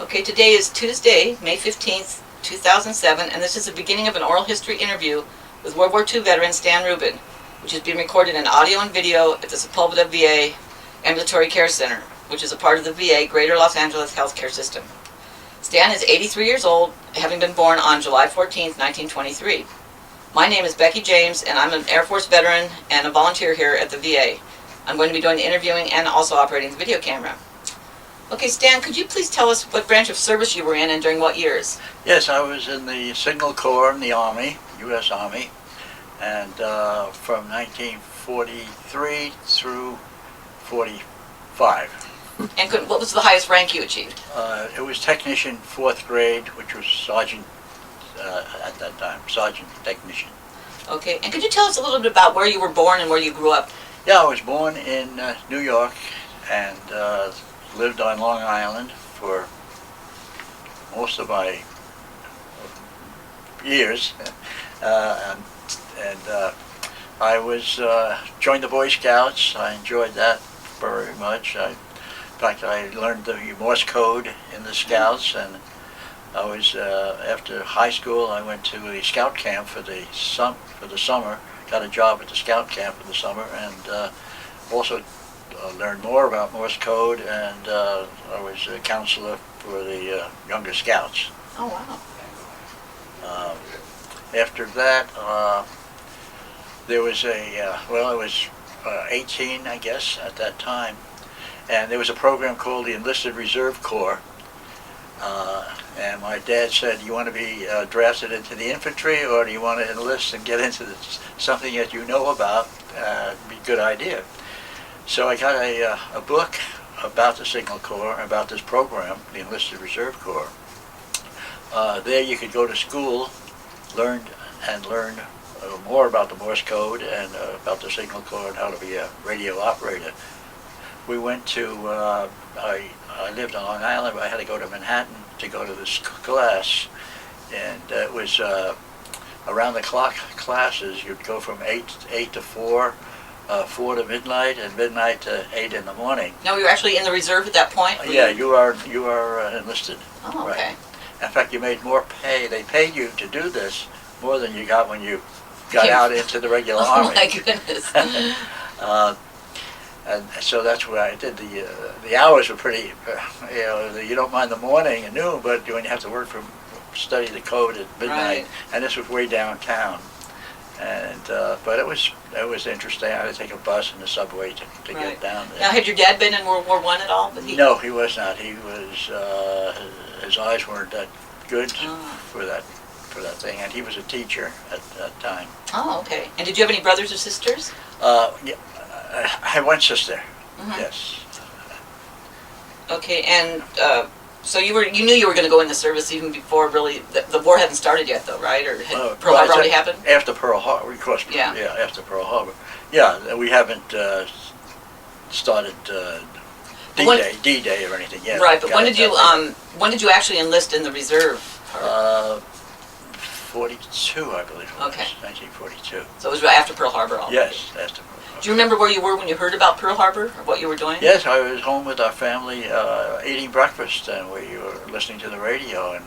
Okay, today is Tuesday, May 15th, 2007, and this is the beginning of an oral history interview with World War II veteran Stan Rubin, which is being recorded in audio and video at the Sepulveda VA Ambulatory Care Center, which is a part of the VA Greater Los Angeles Healthcare System. Stan is 83 years old, having been born on July 14th, 1923. My name is Becky James, and I'm an Air Force veteran and a volunteer here at the VA. I'm going to be doing the interviewing and also operating the video camera. Okay, Stan, could you please tell us what branch of service you were in and during what years? Yes, I was in the Signal Corps in the Army, U.S. Army, and from 1943 through 45. And what was the highest rank you achieved? It was technician, 4th grade, which was sergeant at that time, sergeant technician. Okay, and could you tell us a little bit about where you were born and where you grew up? Yeah, I was born in New York and lived on Long Island for most of my years, and I was joined the Boy Scouts. I enjoyed that very much. In fact, I learned the Morse code in the Scouts, and I was after high school. I went to the Scout camp for the summer. Got a job at the Scout camp for the summer, and also learned more about Morse code, and I was a counselor for the younger Scouts. Oh, wow. After that, there was I was 18, I guess, at that time, and there was a program called the Enlisted Reserve Corps, and my dad said, you want to be drafted into the infantry, or do you want to enlist and get into something that you know about? It'd be a good idea. So I got a book about the Signal Corps, about this program, the Enlisted Reserve Corps. There you could go to school, learn more about the Morse code and about the Signal Corps and how to be a radio operator. We went to, I lived on Long Island, but I had to go to Manhattan to go to this class, and it was around-the-clock classes. You'd go from 8 to 4, 4 to midnight, and midnight to 8 in the morning. Now, you were actually in the reserve at that point? Yeah, you are enlisted. Oh, okay. Right. In fact, you made more pay. They paid you to do this more than you got when you got out into the regular army. Oh my goodness. And so that's where I did the hours were pretty, you don't mind the morning and noon, but when you have to work study the code at midnight, right. And this was way downtown, and but it was interesting. I had to take a bus and the subway to right. Get down there. Now, had your dad been in World War I at all? No, he was not. He was his eyes weren't that good for that thing, and he was a teacher at that time. Oh, okay. And did you have any brothers or sisters? Yeah. I had one sister. Mm-hmm. Yes. Okay, and so you knew you were going to go in the service even before really the war hadn't started yet, though, right? Or had Pearl Harbor already happened? After Pearl Harbor, of course. Yeah. Yeah, after Pearl Harbor. Yeah, we haven't started D-Day or anything yet. Right, but when did you actually enlist in the reserve? 42, I believe. Okay. 1942. So it was after Pearl Harbor. Already. Yes, after Pearl Harbor. Do you remember where you were when you heard about Pearl Harbor, or what you were doing? Yes, I was home with our family eating breakfast, and we were listening to the radio, and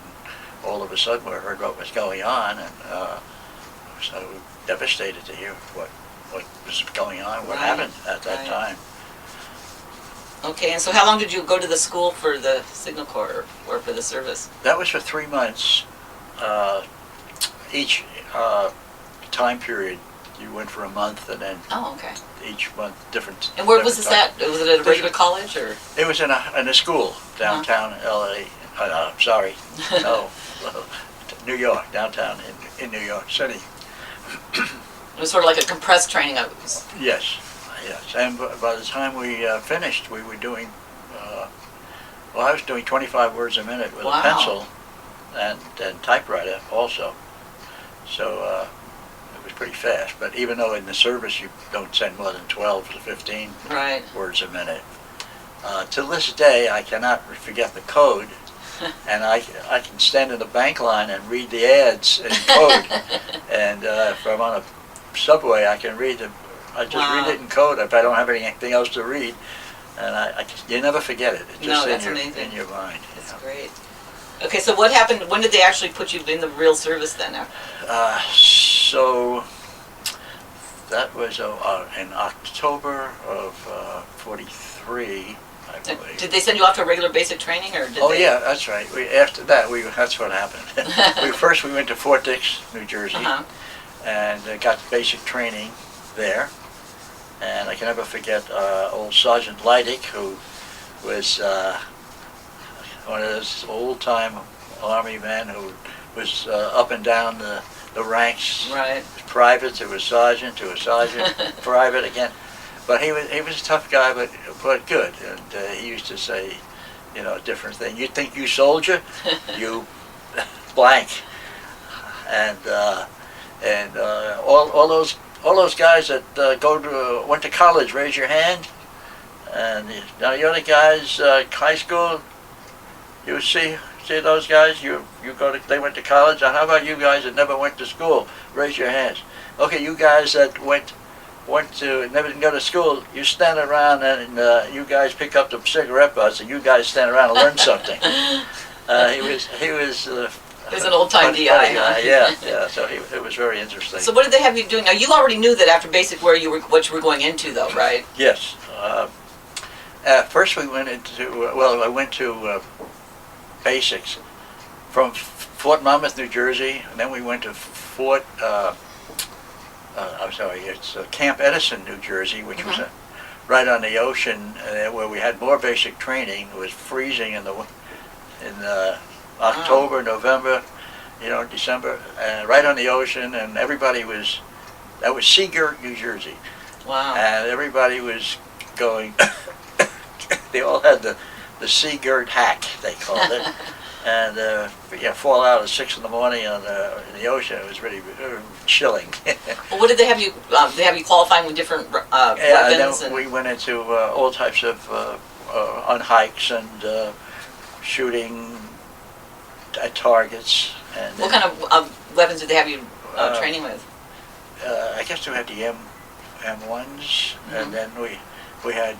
all of a sudden we heard what was going on, and so we were devastated to hear what was going on, what happened at that time. Okay, and so how long did you go to the school for the Signal Corps, or for the service? That was for 3 months. Each time period, you went for a month, and then each month different. And where was this at? Was it at a regular college, or? It was in a school downtown L.A. Sorry, no, New York, downtown in New York City. It was sort of like a compressed training. Yes, yes. And by the time we finished, we were doing. I was doing 25 words a minute with a pencil and typewriter also. So it was pretty fast. But even though in the service you don't send more than 12 to 15 words a minute, to this day I cannot forget the code, and I can stand in the bank line and read the ads in code. And if I'm on a subway, I can read them. I just read it in code if I don't have anything else to read. And you never forget it. It's just that's amazing. in your mind. That's great. Okay, so what happened? When did they actually put you in the real service then? So that was in October of 43, I believe. Did they send you off to regular basic training, or did Oh they? yeah, that's right. After that, that's what happened. First we went to Fort Dix, New Jersey, and got basic training there. And I can never forget old Sergeant Leidig, who was one of those old-time Army men who was up and down the ranks. Right. Private to a sergeant to a sergeant, private again. But he was a tough guy, but good. And he used to say, different thing. You think you soldier, you blank. And all those guys that went to college, raise your hand. And now the other guys, high school, you see those guys, they went to college. And how about you guys that never went to school? Raise your hands. Okay, you guys that never didn't go to school, you stand around and you guys pick up the cigarette butts and you guys stand around and learn something. He was an old-time DI. Huh? Yeah. So it was very interesting. So what did they have you doing? Now you already knew that after basic what you were going into, though, right? Yes. First we went I went to basics from Fort Monmouth, New Jersey, and then we went to it's Camp Edison, New Jersey, which was right on the ocean, where we had more basic training. It was freezing in October, November, December, right on the ocean, and that was Seagirt, New Jersey. Wow. And everybody was going, they all had the Seagirt hack, they called it. And fall out at 6 in the morning in the ocean. It was really chilling. Well, what did they have you? They have you qualifying with different weapons? Then we went into all types of on hikes and shooting at targets. And what kind of weapons did they have you training with? I guess we had the M1s, and then we had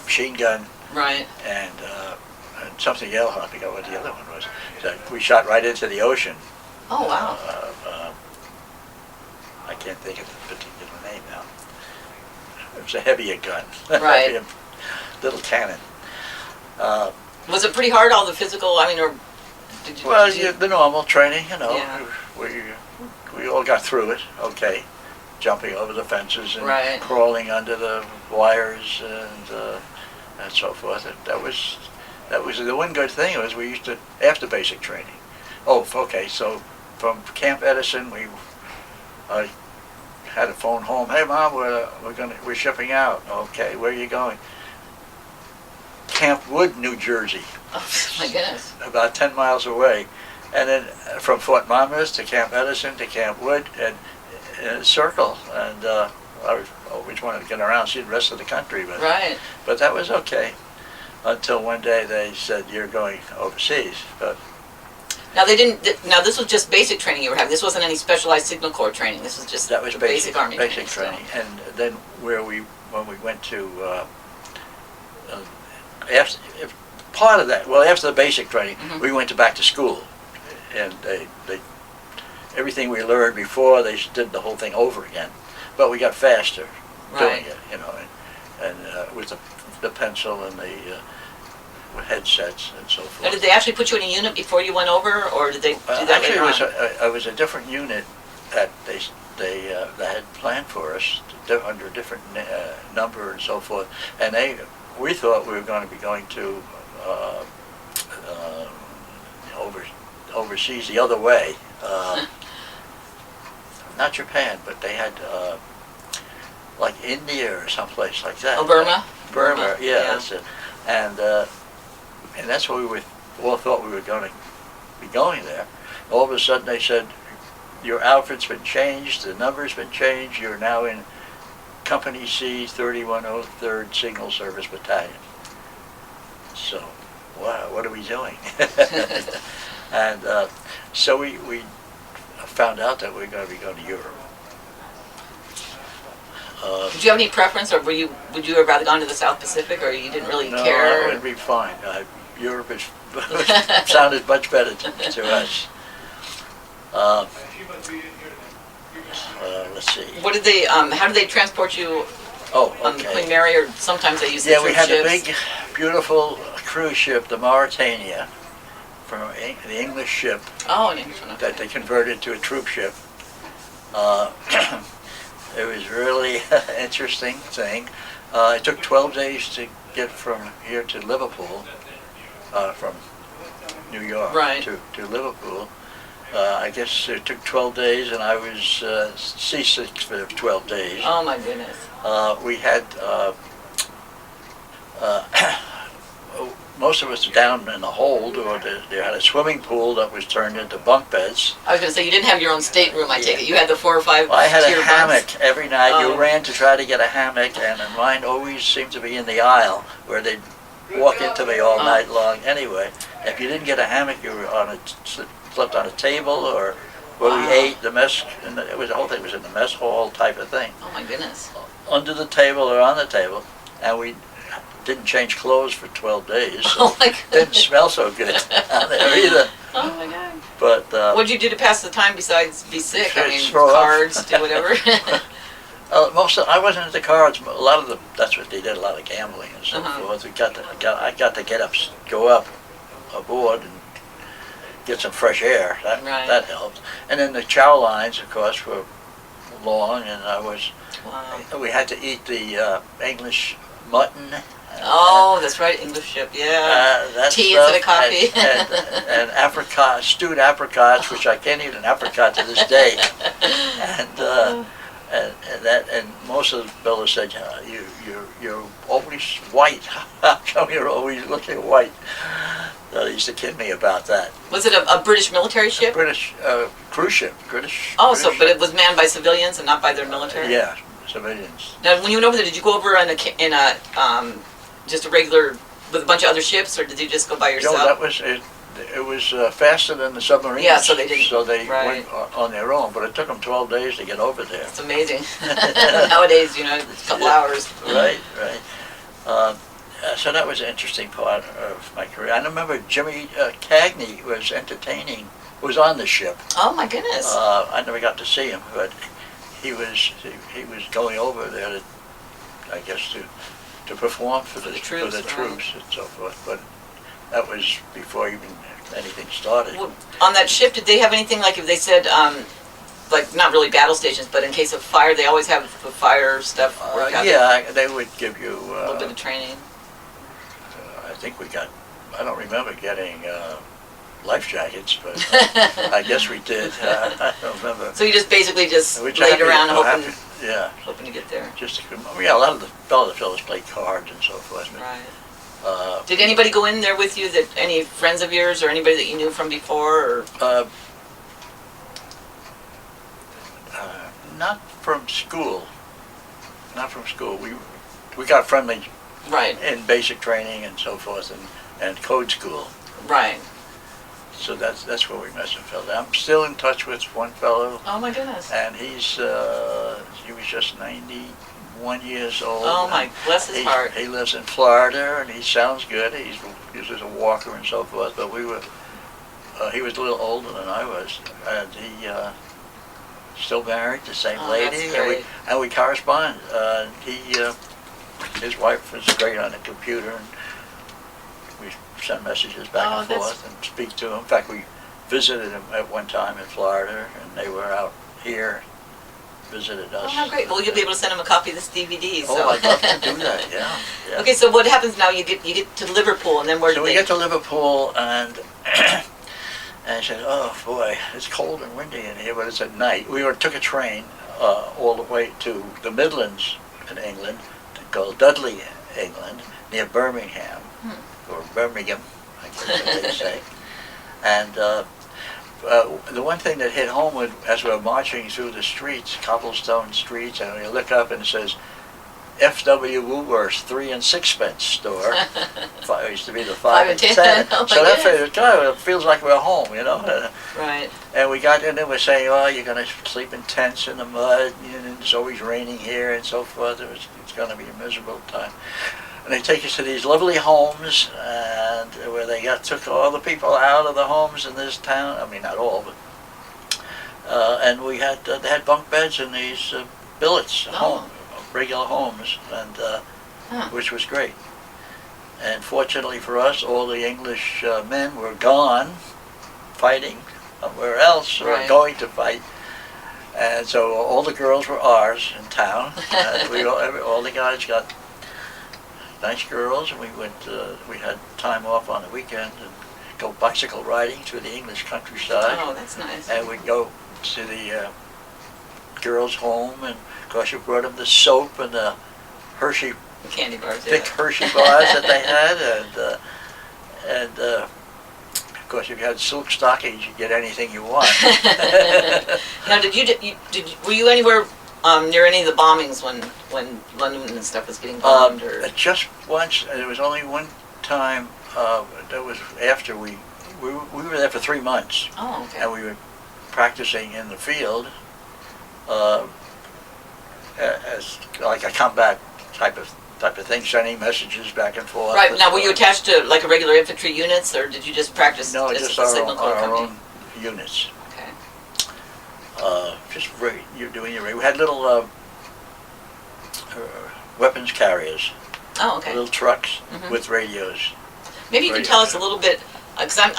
machine gun, right, and something else. I forgot what the other one was. So we shot right into the ocean. Oh wow! I can't think of the particular name now. It was a heavier gun, right? Little cannon. Was it pretty hard, all the physical? I mean, or did you? The normal training, Yeah. We all got through it. Okay. Jumping over the fences and right. crawling under the wires and so forth. That was the one good thing was we used to, after basic training. Oh, okay. So from Camp Edison, I had a phone home. Hey, Mom, we're shipping out. Okay, where are you going? Camp Wood, New Jersey. Oh my goodness. About 10 miles away, and then from Fort Monmouth to Camp Edison to Camp Wood and. In a circle, and I always wanted to get around, see the rest of the country, but that was okay until one day they said you're going overseas. But now they didn't. Now this was just basic training you were having. This wasn't any specialized Signal Corps training. This was just basic Army training. So. And then when we went to after part of that, after the basic training, we went back to school, and they everything we learned before, they did the whole thing over again. But we got faster doing it, and with the pencil and the headsets and so forth. Now, did they actually put you in a unit before you went over, or did they do that later on? Actually, it was a different unit that they had planned for us under a different number and so forth. And we thought we were going to be going to overseas the other way. Not Japan, but they had like India or someplace like that. Oh, Burma? Burma, yeah, that's it. And that's where we all thought we were going to be going there. All of a sudden they said, your outfit's been changed, the number's been changed, you're now in Company C, 3103rd Signal Service Battalion. So, wow, what are we doing? And so we found out that we were going to be going to Europe. Did you have any preference, or would you have rather gone to the South Pacific, or you didn't really No, care? that would be fine. Europe sounded much better to us. Let's see. What did they? How did they transport you Oh, on the okay. Queen Mary, or sometimes they use the Yeah, we troop had ships? a big, beautiful cruise ship, the Mauritania, from the English ship Oh, an English one. Okay. that they converted to a troop ship. It was really interesting thing. It took 12 days to get from here to Liverpool, from New York Right. to Liverpool. I guess it took 12 days, and I was seasick for 12 days. Oh my goodness. We had most of us down in the hold, or they had a swimming pool that was turned into bunk beds. I was going to say, you didn't have your own stateroom, I take it. You had the 4 or 5 I had a tier hammock bunks. every night. Oh. You ran to try to get a hammock, and mine always seemed to be in the aisle where they'd walk into me all night long anyway. If you didn't get a hammock, you were slept on a table, or where Wow. we ate, the mess, and the whole thing was in the mess hall type of thing. Oh my goodness. Under the table or on the table, and we didn't change clothes for 12 days. So Oh my it didn't goodness. smell so good down there either. Oh my God. But What'd you do to pass the time besides be sick? I mean, Throw up. cards, do whatever. I wasn't into cards. A lot of that's what they did. A lot of gambling and so Uh-huh. forth. I got to go up aboard and get some fresh air. Right. That helped. And then the chow lines, of course, were long, and Wow. we had to eat the English mutton. Oh, that's right, English ship, yeah. That Tea stuff, instead of coffee. and apricot, stewed apricots, which I can't eat an apricot to this day. And most of the fellows said, you're always white. How come you're always looking white? They used to kid me about that. Was it a British military ship? British cruise ship. British. Oh, British but ship. it was manned by civilians and not by their military? Yeah, civilians. Now, when you went over there, did you go over in a just a regular, with a bunch of other ships, or did you just go by yourself? No, that was it. It was faster than the submarines. Yeah, so they didn't- So they right. went on their own, but it took them 12 days to get over there. It's amazing. Nowadays, it's a couple hours. Right. So that was an interesting part of my career. I remember Jimmy Cagney was on the ship. Oh my goodness. I never got to see him, but he was going over there I guess to perform for the troops, right. troops and so forth. But that was before even anything started. Well, on that ship, did they have anything, like if they said, like not really battle stations, but in case of fire, they always have the fire stuff worked out? Yeah, they would give you A little bit of training. I think I don't remember getting life jackets, but I guess we did. I don't remember. So you just basically just Which laid around hoping hoping to get there. A lot of the fellows played cards and so forth. But, Right. Did anybody go in there with you, that any friends of yours or anybody that you knew from before? Or? Not from school. Not from school. We got friendly Right, in basic training and so forth, and code school. right. So that's where we met some fellows. I'm still in touch with one fellow, Oh my goodness. and he was just 91 years old. Oh my, bless his heart. He lives in Florida, and he sounds good. He's a walker and so forth. But he was a little older than I was, and he still married the same Oh, lady, that's great. and we correspond. His wife was great on the computer, and we send messages back Oh, and that's- forth and speak to him. In fact, we visited him at one time in Florida, and they were out here, visited us. Oh, how great. Well, you'll be able to send him a copy of this DVD. So. Oh, I'd love to do that, yeah. Okay, so what happens now? You get to Liverpool, and then where do So we they... get to Liverpool, and I said, oh boy, it's cold and windy in here, but it's at night. We took a train all the way to the Midlands in England, called Dudley, England, near Birmingham, or Birmingham, I guess what they say. And the one thing that hit home as we were marching through the streets, cobblestone streets, and you look up and it says, F.W. Woolworth's 3 and 6 store. It used to be the 5 5 and and 10. 10. Oh, So my that goodness. it feels like we're home, you know. Right. And we got in there, we're saying, oh, you're going to sleep in tents in the mud, and it's always raining here and so forth. It's going to be a miserable time. And they take us to these lovely homes, and where they took all the people out of the homes in this town. I mean, not all, but and we had they had bunk beds in these billets, regular homes, and which was great. And fortunately for us, all the English men were gone, fighting somewhere else or Right. going to fight. And so all the girls were ours in town. All the guys got nice girls, and we went. We had time off on the weekend and go bicycle riding through the English countryside. Oh, that's nice. And we'd go to the girls' home, and of course we brought them the soap and the Hershey, Candy bars. thick Hershey bars that they had, and of course if you had silk stockings, you'd get anything you want. Now, were you anywhere near any of the bombings when London and stuff was getting bombed? Or? Just once, and there was only one time. That was after we were there for 3 months, Oh, okay. and we were practicing in the field as like a combat type of thing, sending messages back and forth. Right. Now, were you attached to like a regular infantry units, or did you just practice? No, as just a signal corps our company? own units. Okay. Just you're doing your. We had little weapons carriers, Oh, okay. little trucks Mhm. with radios. Maybe you can tell us a little bit, because I've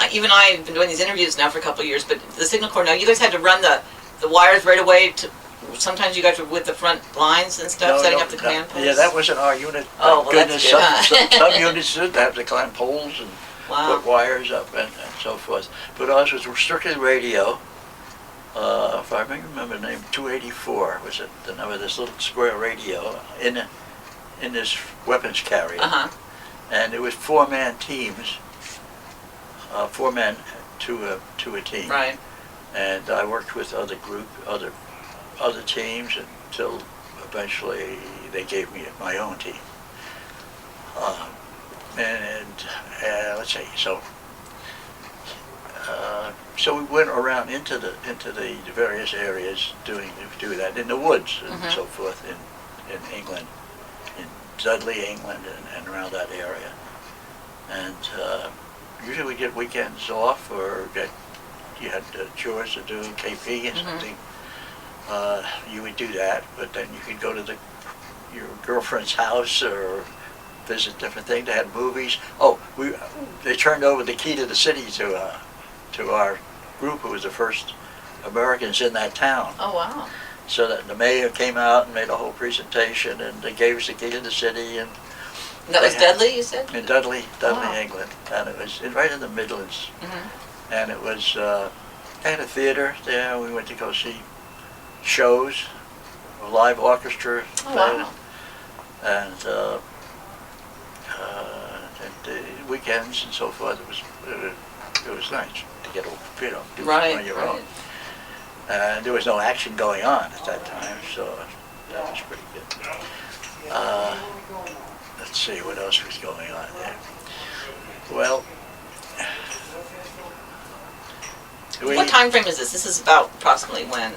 been doing these interviews now for a couple of years, but the signal corps, now you guys had to run the wires right away to, sometimes you guys were with the front lines and stuff, setting up the command posts? Yeah, that wasn't our unit. Oh, well, that's good, Some units did have to climb poles and Wow. put wires up and so forth. But ours was strictly radio. If I remember the name, 284 was it, the number of this little square radio in this weapons carrier. Uh-huh. And it was 4-man teams, 4 men to a team. Right. And I worked with other teams until eventually they gave me my own team. Let's see, so we went around into the various areas do that in the woods and Mhm. so forth in England, in Dudley, England, and around that area. And usually we get weekends off, or you had chores to do, KP and something. You would do that, but then you could go to your girlfriend's house or visit different things. They had movies. Oh, they turned over the key to the city to our group, who was the first Americans in that town. Oh, wow. So that the mayor came out and made a whole presentation, and they gave us the key to the city. And That was Dudley, you said? in Dudley, Wow. England, and it was right in the Midlands. Mm-hmm. And it was they had a theater there. We went to go see shows, a live orchestra Oh, played, wow. and the weekends and so forth. It was nice to get do Right, it on your right. own. And there was no action going on at that time, so that was pretty good. Let's see what else was going on there. Well, What time frame is this? This is about approximately when?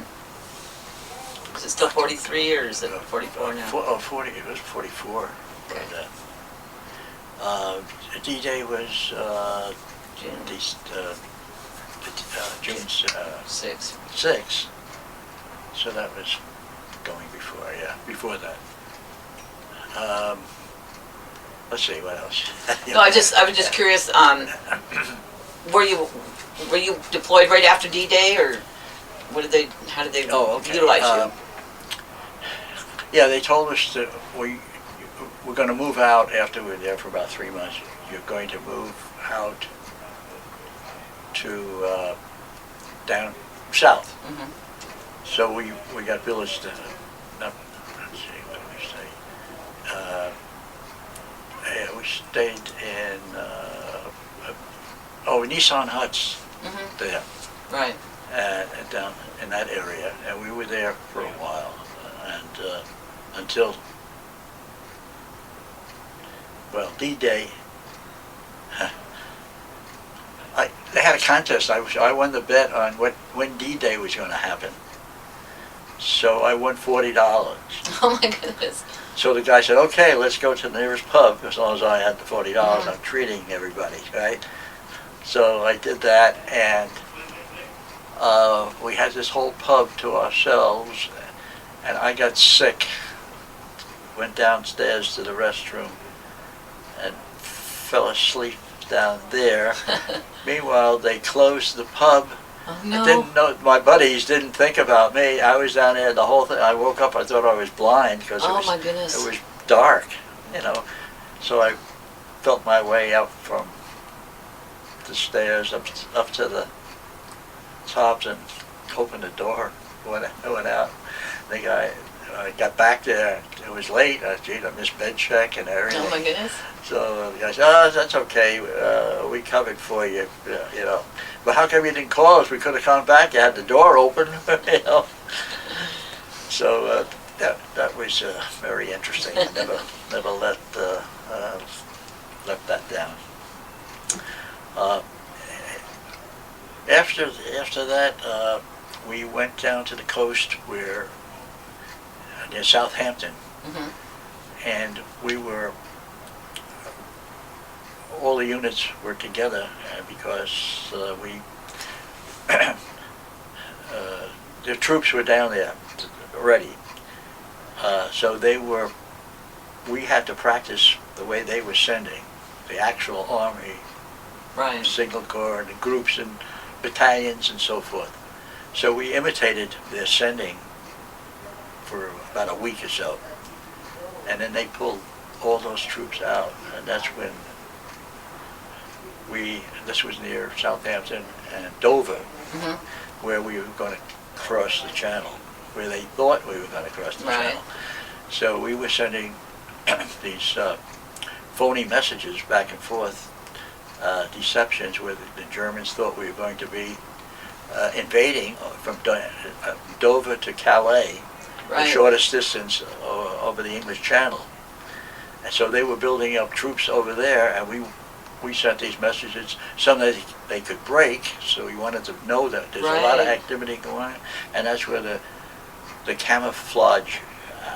Is it still 43 or is it 44 now? 40. It was 44. Okay. D-Day was June June 6. 6th. So that was going before that. Let's see what else. No, I was just curious. Were you deployed right after D-Day, or how did they utilize you? Yeah, they told us that we're going to move out after we were there for about 3 months. You're going to move out to down south. Mm-hmm. So we got villaged. Let's see, what did we say? Yeah, we stayed in Nissan Huts Mm-hmm. there, Right. down in that area, and we were there for a while, and until well, D-Day, they had a contest. I won the bet on when D-Day was going to happen. So I won $40. Oh my goodness. So the guy said, okay, let's go to the nearest pub. As long as I had the $40, I'm treating everybody, right? So I did that, and we had this whole pub to ourselves, and I got sick. Went downstairs to the restroom and fell asleep down there. Meanwhile, they closed the pub. Oh, no. I didn't know, my buddies didn't think about me. I was down there the whole thing. I woke up, I thought I was blind because my goodness. it was dark, you know. So I felt my way up from the stairs up to the top and opened the door. Went out. The guy, I got back there. It was late. I missed bed check and everything. Oh my goodness. So the guy said, "Oh, that's okay. We covered for you, you know. But how come you didn't call us? We could have come back. You had the door open, you know." So that was very interesting. I never left that down. After that, we went down to the coast where near Southampton, and we were. All the units were together because the troops were down there already. So we had to practice the way they were sending, the actual army, right. Signal Corps, and groups and battalions and so forth. So we imitated their sending for about a week or so. And then they pulled all those troops out, and that's when this was near Southampton and Dover, where we were going to cross the channel, where they thought we were going to cross the channel. So we were sending these phony messages back and forth, deceptions where the Germans thought we were going to be invading from Dover to Calais, the shortest distance over the English Channel. And so they were building up troops over there, and we sent these messages, some that they could break, so we wanted to know that there's a lot of activity going on, and that's where the camouflage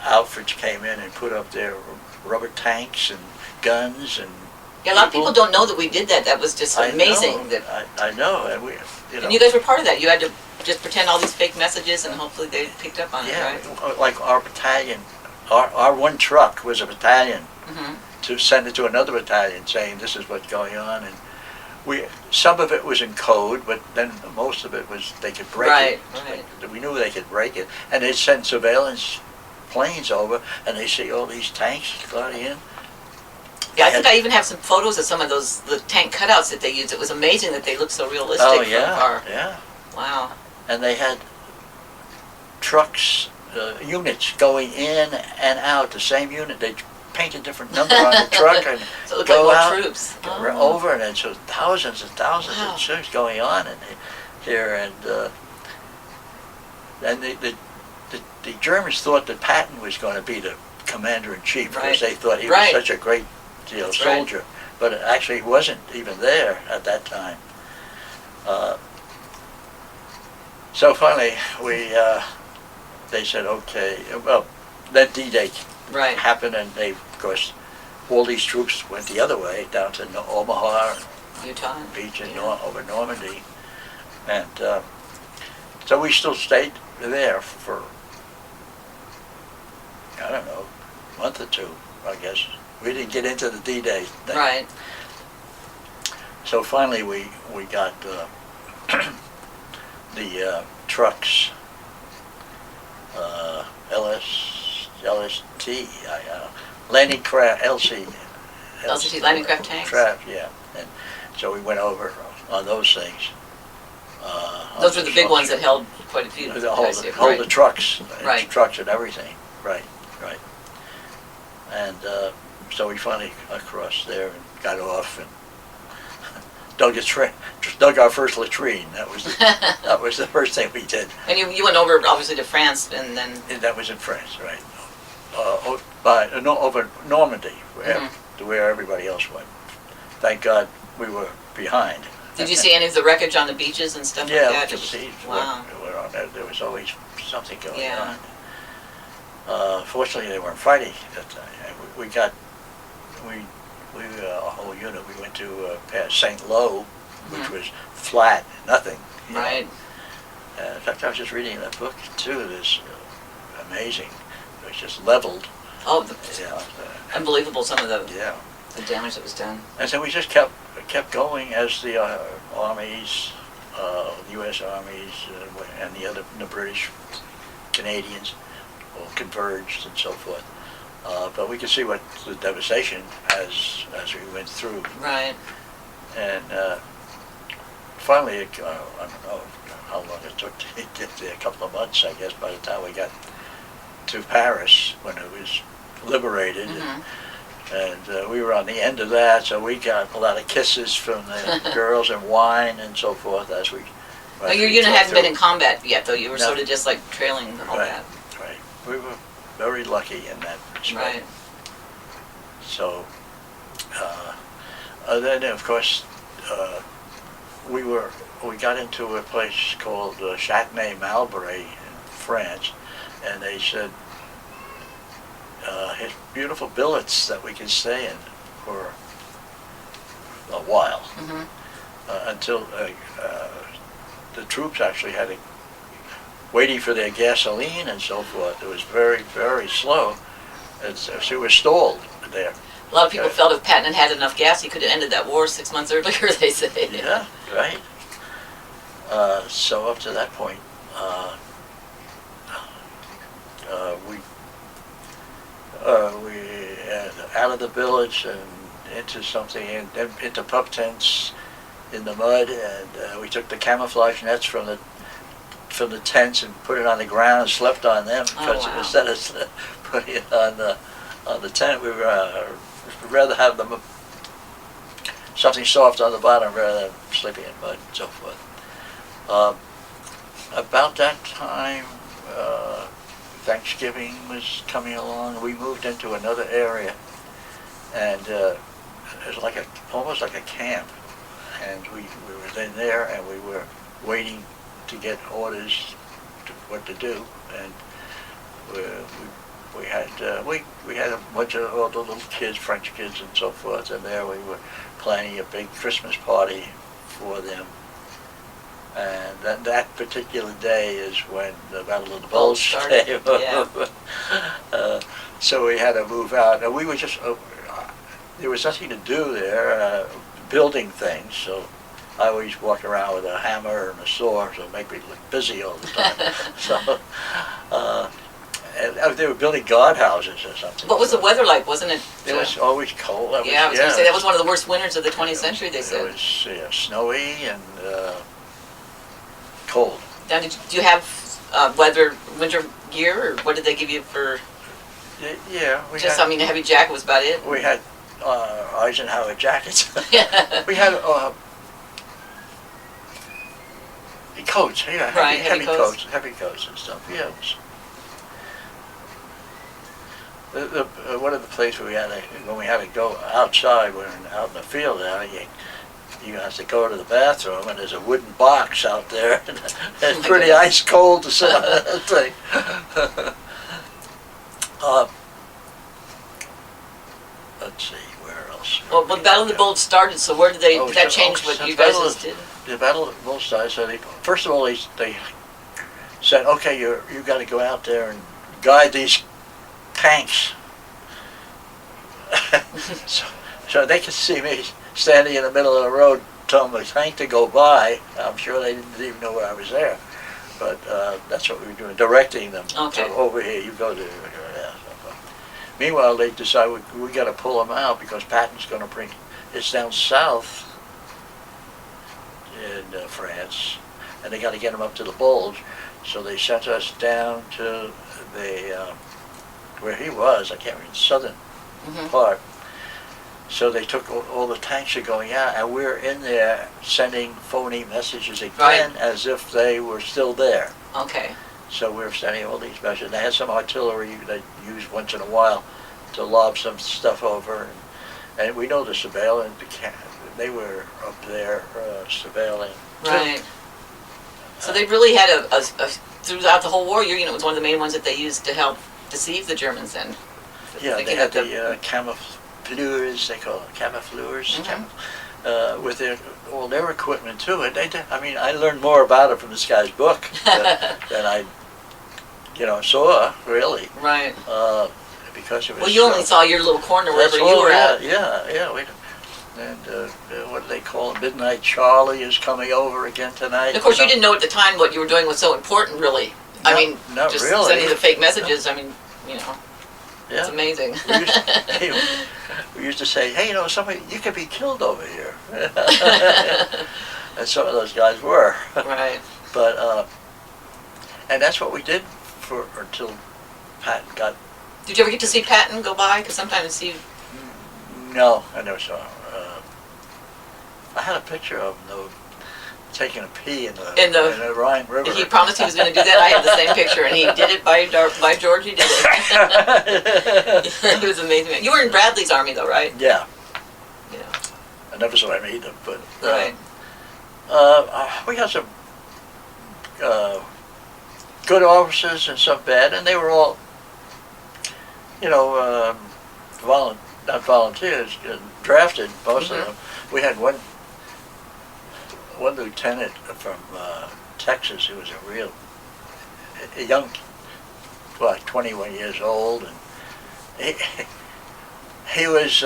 outfits came in and put up their rubber tanks and guns and. Yeah, a lot of people don't know that we did that. That was just amazing. I know, and we. And you guys were part of that. You had to just pretend all these fake messages, and hopefully they picked up on it, right? Yeah, like our battalion, our one truck was a battalion. To send it to another battalion saying this is what's going on, and some of it was in code, but then most of it was they could break it. Right. We knew they could break it, and they'd send surveillance planes over, and they see all these tanks flying in. Yeah, I think I even have some photos of some of the tank cutouts that they used. It was amazing that they looked so realistic. Oh yeah, yeah. Wow. And they had trucks, units going in and out. The same unit. They paint a different number on the truck and so it go like out troops. Over, and then so thousands and thousands of troops going on here, and the Germans thought that Patton was going to be the commander-in-chief because they thought he was such a great soldier, but actually he wasn't even there at that time. So finally they said, okay, well, then D-Day happened, and they, of course, all these troops went the other way down to Omaha, Utah, Beach, and over Normandy, and so we still stayed there for I don't know, a month or two, I guess. We didn't get into the D-Day thing. Right. So finally, we got the trucks, LST, landing craft, LCT, landing craft tanks? Yeah. And so we went over on those things. Those were the big ones that held quite a few. Hold the trucks, trucks and everything. Right. And so we finally crossed there and got off and dug our first latrine. That was the first thing we did. And you went over obviously to France, and then. And that was in France, right? Over Normandy, where everybody else went. Thank God we were behind. Did you see any of the wreckage on the beaches and stuff Yeah, like that? we could see Wow. what on there. There was always something going Yeah. on. Fortunately, they weren't fighting that time. We got, a whole unit, we went to past St. Lo, which was flat, nothing. you know. Right. In fact, I was just reading that book too. This amazing. It was just leveled. Oh, Yeah. unbelievable! Some of Yeah. the damage that was done. And so we just kept going as the armies, the U.S. armies, and the British, Canadians, all converged and so forth. But we could see what the devastation as we went through. Right. And finally, I don't know how long it took to get there, a couple of months, I guess, by the time we got to Paris, when it was liberated. And we were on the end of that, so we got a lot of kisses from the girls and wine and so forth as we. Now, your unit hadn't been in combat yet, though. You were No. sort of just like trailing all Right. that. Right. We were very lucky in that respect. Right. So, then of course, we got into a place called Châtenay-Malbray in France, and they said his beautiful billets that we could stay in for a while until the troops actually had to waiting for their gasoline and so forth. It was very, very slow. So we were stalled there. A lot of people felt if Patton had enough gas, he could have ended that war 6 months earlier, they say. Yeah, right. So up to that point, we out of the village and into something, into pup tents in the mud, and we took the camouflage nets from the tents and put it on the ground and slept on them, because instead of putting it on the tent, we'd rather have them something soft on the bottom rather than sleeping in mud and so forth. About that time, Thanksgiving was coming along. We moved into another area, and it was almost like a camp. And we were then there, and we were waiting to get orders to what to do. And we had a bunch of all the little kids, French kids, and so forth. And there we were planning a big Christmas party for them. And that particular day is when the Battle of the Bulge came. Yeah. So we had to move out. And we were just, there was nothing to do there, building things. So I always walked around with a hammer and a saw to make me look busy all the time. So and they were building guardhouses or something. What was the weather like? Wasn't it? It was always cold. I was going to say, that was one of the worst winters of the 20th century, they said. It was snowy and cold. Now, do you have winter gear, or what did they give you for? Yeah, I mean, a heavy jacket was about it. We had Eisenhower jackets. Yeah. We had coats. Yeah, heavy coats and stuff. Yeah. One of the places when we had to go outside, we were out in the field now, you have to go to the bathroom, and there's a wooden box out there, and it's pretty ice cold to sit on that thing. Let's see, where else? Well, the Battle of the Bulge started, so where did that change what you guys did? The Battle of the Bulge started, so first of all, they said, okay, you got to go out there and guide these tanks. so they could see me standing in the middle of the road telling the tank to go by. I'm sure they didn't even know I was there. But that's what we were doing, directing them. Okay. Over here, you go to. Meanwhile, they decide we got to pull them out because Patton's going to bring. It's down south in France, and they got to get them up to the Bulge. So they sent us down to the where he was. I can't remember, the southern part. So they took all the tanks are going out, and we're in there sending phony messages again, as if they were still there. Okay. So we're sending all these messages. They had some artillery they used once in a while to lob some stuff over, And we know the surveillance, they were up there surveilling. Right. So they really had throughout the whole war, your unit was one of the main ones that they used to help deceive the Germans then. Yeah, they had the camoufleurs, they call it camoufleurs, with all their equipment too. And I mean, I learned more about it from this guy's book than I, saw really. Right. Because it was. Well, you only saw your little corner wherever you were at. Yeah. And what do they call it? Midnight Charlie is coming over again tonight. And of course, you didn't know at the time what you were doing was so important, really. No, I mean, not just really. sending the fake messages. I mean, Yeah. it's amazing. We used to say, hey, somebody, you could be killed over here. And some of those guys were. Right. But, and that's what we did until Patton got. Did you ever get to see Patton go by? Because sometimes he. No, I never saw him. I had a picture of him, though, taking a pee in the Rhine River. He promised he was going to do that. I have the same picture, and he did it by George. He did it. He was amazing. You were in Bradley's army, though, right? Yeah. Yeah. I never saw him either, but right. We had some good officers and some bad, and they were all, not volunteers, drafted, most of them. We had one lieutenant from Texas who was a young, 21 years old, and he was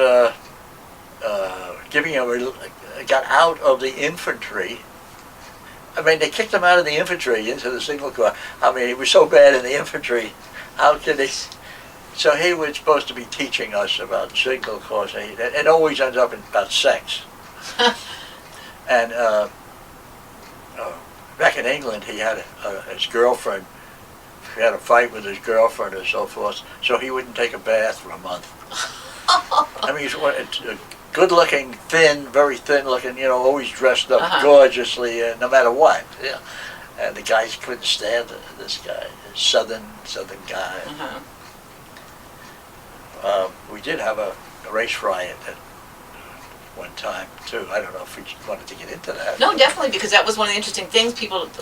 got out of the infantry. I mean, they kicked him out of the infantry into the Signal Corps. I mean, he was so bad in the infantry. How could they? So he was supposed to be teaching us about Signal Corps. It always ends up about sex. And back in England, he had his girlfriend. He had a fight with his girlfriend and so forth, so he wouldn't take a bath for a month. I mean, he's a good-looking, very thin-looking, always dressed up gorgeously, no matter what. Yeah. And the guys couldn't stand this guy, southern guy. We did have a race riot at one time too. I don't know if we wanted to get into that. No, definitely, because that was one of the interesting things.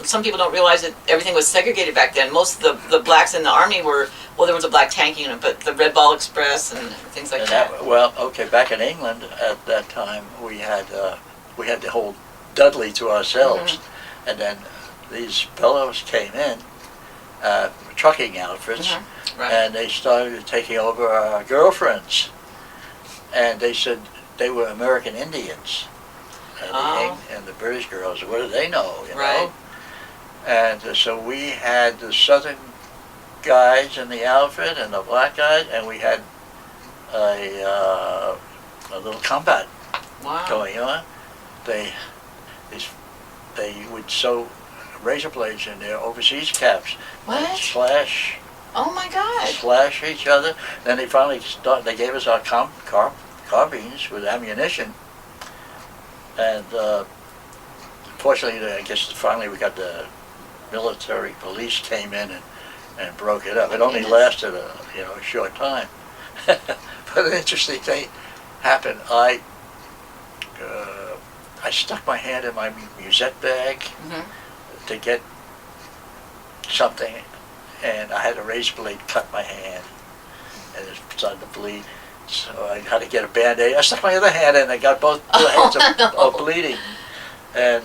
Some people don't realize that everything was segregated back then. Most of the blacks in the army were, there was a black tank unit, but the Red Ball Express and things like that. Back in England at that time, we had the whole Dudley to ourselves, and then these fellows came in, trucking outfits, right. And they started taking over our girlfriends, and they said they were American Indians, and the British girls, what do they know, right. know? And so we had the southern guys in the outfit and the black guys, and we had a little combat going on. They would sew razor blades in their overseas caps. What? Slash. Oh my God. Slash each other. Then they finally they gave us our carbines with ammunition, and fortunately, I guess finally we got the military police came in and broke it up. It only lasted a short time. But an interesting thing happened. I stuck my hand in my musette bag to get something, and I had a razor blade cut my hand, and it started to bleed. So I had to get a Band-Aid. I stuck my other hand in, and I got both hands of bleeding. And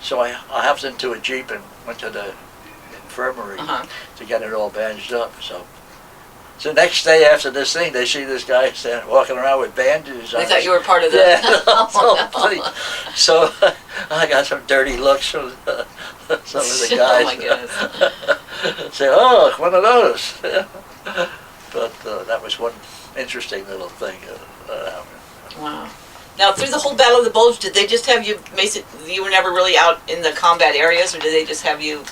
so I hopped into a Jeep and went to the infirmary to get it all bandaged up. So the next day after this thing, they see this guy walking around with bandages on. They thought you were part of the... Yeah. So I got some dirty looks from some of the guys. Oh my goodness. Say, oh, one of those. But that was one interesting little thing that happened. Wow. Now, through the whole Battle of the Bulge, did they just have you, you were never really out in the combat areas, or did they just have you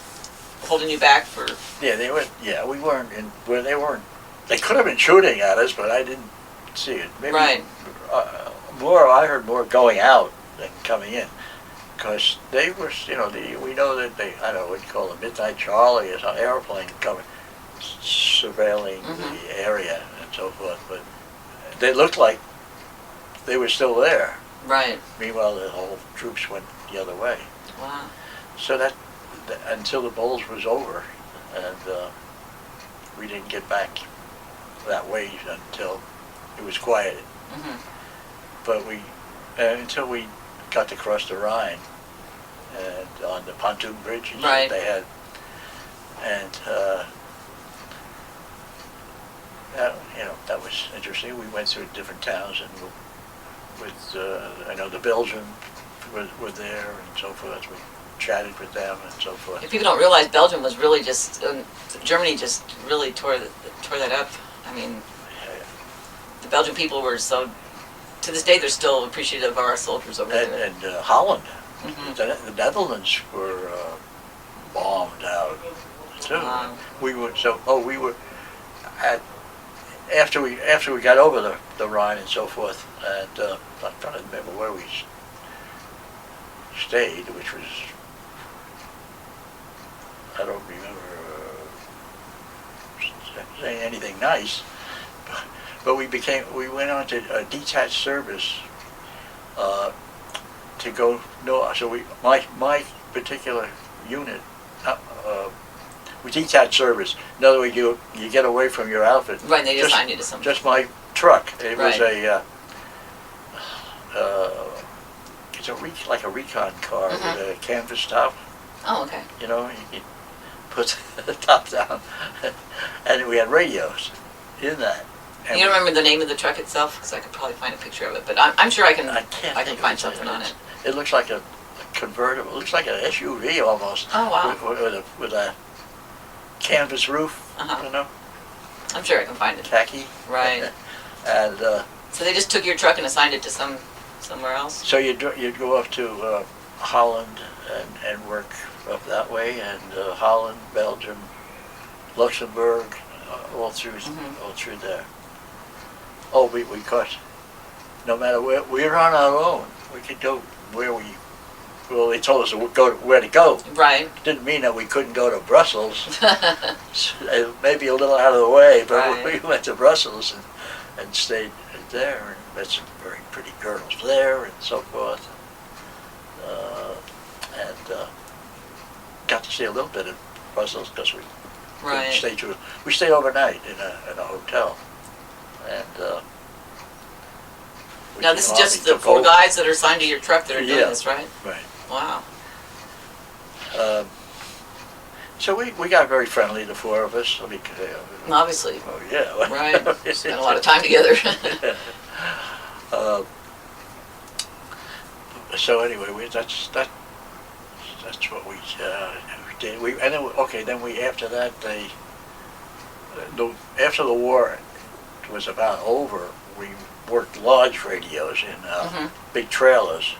holding you back for... Yeah, we weren't in, where they weren't, they could have been shooting at us, but I didn't see it. Maybe right. I heard more going out than coming in. Because they were, we know that they, I don't know what you call them, Midnight Charlie or some airplane coming, surveilling the area and so forth. But they looked like they were still there. Right. Meanwhile, the whole troops went the other way. Wow. So that until the Bulge was over, and we didn't get back that way until it was quieted. Mm-hmm. But until we got to cross the Rhine, and on the pontoon bridges Right. that they had, and that was interesting. We went through different towns, and with I know the Belgian were there and so forth. We chatted with them and so forth. If people don't realize, Belgium was really just Germany just really tore that up. I mean, the Belgian people were so. To this day, they're still appreciative of our soldiers over there. And Holland, Mm-hmm. the Netherlands were bombed out too. Wow. We were we were at after we got over the Rhine and so forth, and I'm trying to remember where we stayed, which was I don't remember saying anything nice, but we went on to a detached service to go north. So my particular unit. We detached service. In other words, you get away from your outfit. Right, they assign you to something. Just my truck. It was Right. it's like a recon car Mm-hmm. with a canvas top. Oh, okay. You know, you put the top down, and we had radios in that. And You don't remember the name of the truck itself? Because I could probably find a picture of it, but I'm sure I can. I can't I can think find of something on it. It looks like a convertible. It looks like an SUV almost. Oh wow. With a canvas roof. Uh-huh. You know, I'm sure I can find it. khaki. Right. And So they just took your truck and assigned it to somewhere else. so you'd go up to Holland and work up that way, and Holland, Belgium, Luxembourg, all through there. Oh, we caught. No matter where we were on our own, we could go where we. Well, they told us where to go. Right. Didn't mean that we couldn't go to Brussels. Maybe a little out of the way, but Right. we went to Brussels and stayed there and met some very pretty girls there and so forth. And got to see a little bit of Brussels because we Right. we stayed overnight in a hotel. And Now this is just the 4 guys that are assigned to your truck that are doing Yeah. this, right? Right. Wow. So we got very friendly, the 4 of us. I mean, Obviously. oh yeah. Right. Spent a lot of time together. So anyway, that's what we did. After that after the war was about over, we worked large radios in big trailers,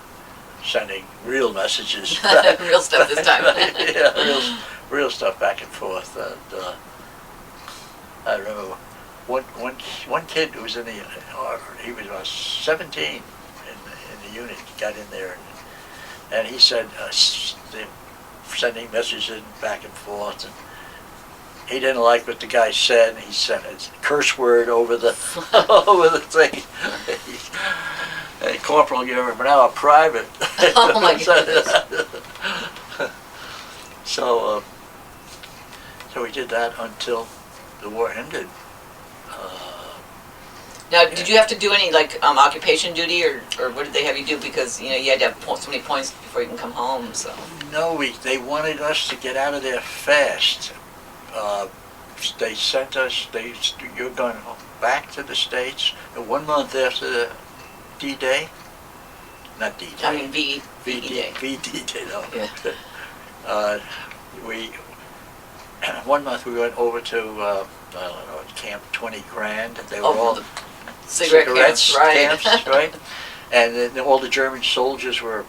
sending real messages. Real stuff this time. Yeah, real stuff back and forth. And I remember one kid who was in the he was about 17 in the unit. He got in there and he said they're sending messages back and forth, and he didn't like what the guy said. He sent a curse word over the over the thing. Hey, Corporal, you're now a private. Oh my goodness. So we did that until the war ended. Now, did you have to do any occupation duty, or what did they have you do? Because you had to have so many points before you can come home. So. No, they wanted us to get out of there fast. They sent us. You're going back to the States 1 month after the D-Day. Not D-Day. I mean VD-Day. VD-Day, no. Yeah. 1 month we went over to I don't know, Camp 20 Grand. They were Oh, all the cigarettes, right? camps, right? And then all the German soldiers were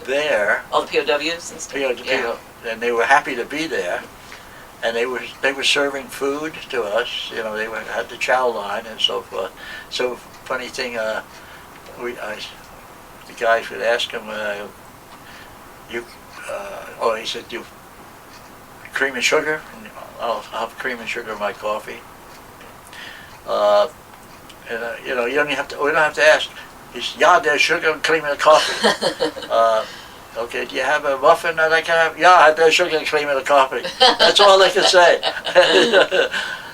there. All the POWs and stuff. Yeah. And they were happy to be there. And they were serving food to us. They had the chow line and so forth. So funny thing, the guys would ask him, he said, "You cream and sugar?" And I'll have cream and sugar in my coffee. You don't have to. We don't have to ask. He said, yeah, there's sugar and cream in the coffee. Okay, do you have a muffin that I can have? Yeah, there's sugar and cream in the coffee. That's all they could say.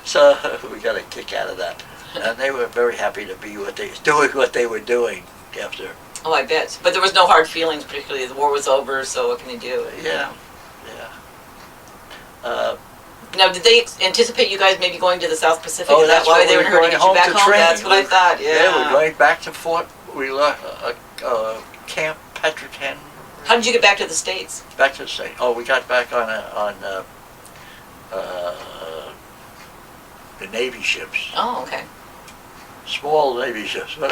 So we got a kick out of that. And they were very happy to be doing what they were doing after. Oh, I bet. But there was no hard feelings, particularly the war was over, so what can you do? Yeah, yeah. Now, did they anticipate you guys maybe going to the South Pacific? Oh, Is that that's why what they we were were hurting to going get you back home to home? train. That's what I thought, yeah. Yeah, we're going back to Fort, we left Camp Patrick Henry. How did you get back to the States? Back to the state. Oh, we got back on the Navy ships. Oh, okay. Small Navy ships. What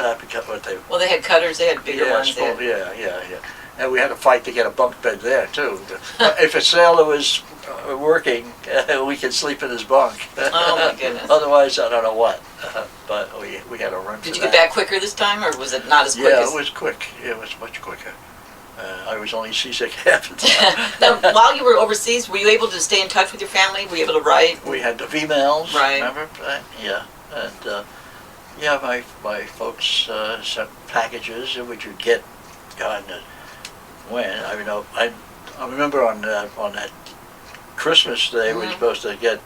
they? Well, they had cutters, they had bigger ones. Small, yeah. And we had to fight to get a bunk bed there too. If a sailor was working, we could sleep in his bunk. Oh my goodness. Otherwise, I don't know what. But we had to run. Did you get back quicker this time, or was it not as quick? Yeah, it was quick. It was much quicker. I was only seasick half the time. Now, while you were overseas, were you able to stay in touch with your family? Were you able to write? We had the emails. Right. Remember? Yeah. And yeah, my folks sent packages, which you'd get, God, when I mean, I remember on that Christmas day we were supposed to get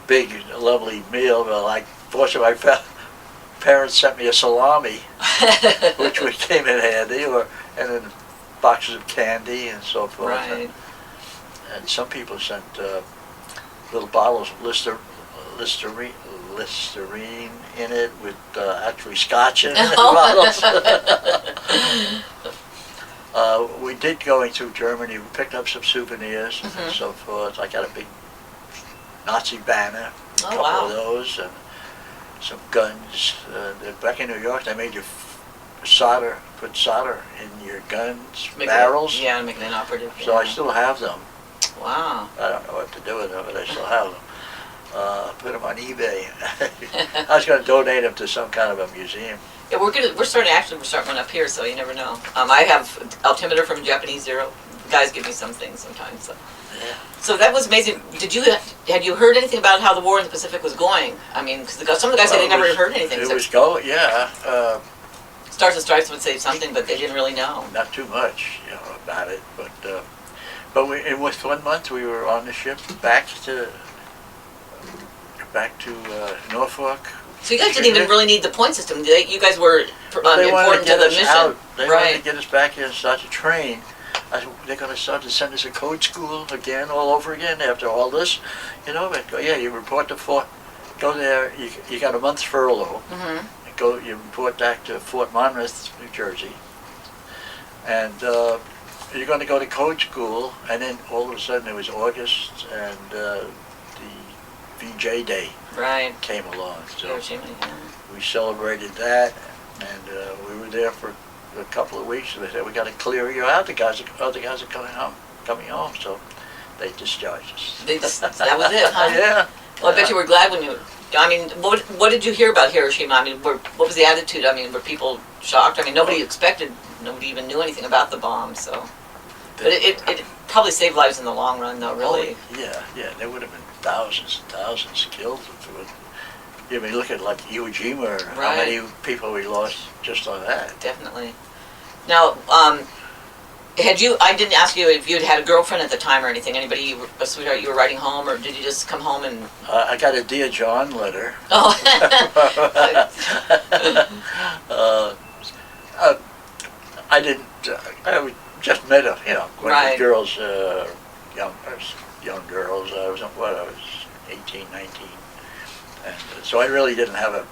big, lovely meal. But like, fortunately, my parents sent me a salami, which came in handy, and then boxes of candy and so forth. Right. And some people sent little bottles of Listerine in it with actually scotch in it. Bottles. We did going through Germany. We picked up some souvenirs and so forth. I got a big Nazi banner, a couple of those, and some guns. Back in New York, they made you put solder in your guns, barrels. Yeah, make it inoperative. So I still have them. Wow. I don't know what to do with them, but I still have them. Put them on eBay. I was going to donate them to some kind of a museum. Yeah, we're starting one up here, so you never know. I have altimeter from Japanese Zero. Guys give me some things sometimes. So. Yeah. So that was amazing. Had you heard anything about how the war in the Pacific was going? I mean, because some of the guys said they never heard anything. It was going, yeah. Stars and Stripes would say something, but they didn't really know. Not too much, about it. But in 1 month we were on the ship back to Norfolk. So you guys didn't even really need the point system. You guys were important to the mission. They wanted to get us back here and start to train. They're going to start to send us a code school again, all over again after all this. You report to Fort, go there, you got a month's furlough. You report back to Fort Monmouth, New Jersey. And you're going to go to code school, and then all of a sudden it was August, and the VJ Day came along. So we celebrated that, and we were there for a couple of weeks. They said, we got to clear you out. The other guys are coming home. So they discharged us. That was it, huh? Yeah. Well, I bet you were glad when you. I mean, what did you hear about Hiroshima? I mean, what was the attitude? I mean, were people shocked? I mean, nobody even knew anything about the bomb, so. But it probably saved lives in the long run, though, really. Oh, yeah. There would have been thousands and thousands killed. I mean, look at like Iwo Jima, how many people we lost just on that. Definitely. Now, I didn't ask you if you had a girlfriend at the time or anything. Anybody, a sweetheart you were writing home, or did you just come home and... I got a Dear John letter. Oh. I didn't, I just met her, when the girls, young girls. I was 18, 19. And so I really didn't have a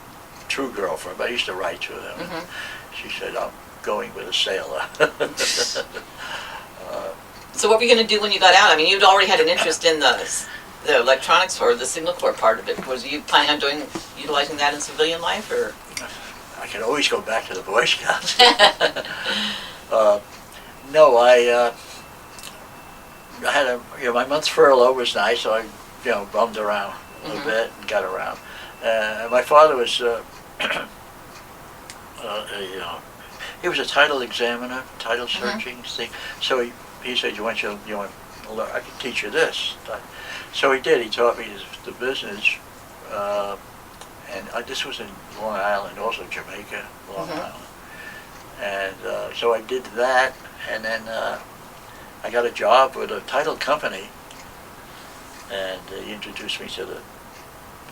true girlfriend, but I used to write to them. She said, I'm going with a sailor. So what were you going to do when you got out? I mean, you'd already had an interest in the electronics or the signal corps part of it. Was you planning on utilizing that in civilian life, or? I can always go back to the Boy Scouts. No, I had my month's furlough was nice, so I, bummed around a little bit and got around. My father was, he was a title examiner, title searching thing. So he said, I can teach you this. So he did. He taught me the business, and this was in Long Island, also Jamaica, Long Island. And so I did that, and then I got a job with a title company, and he introduced me to the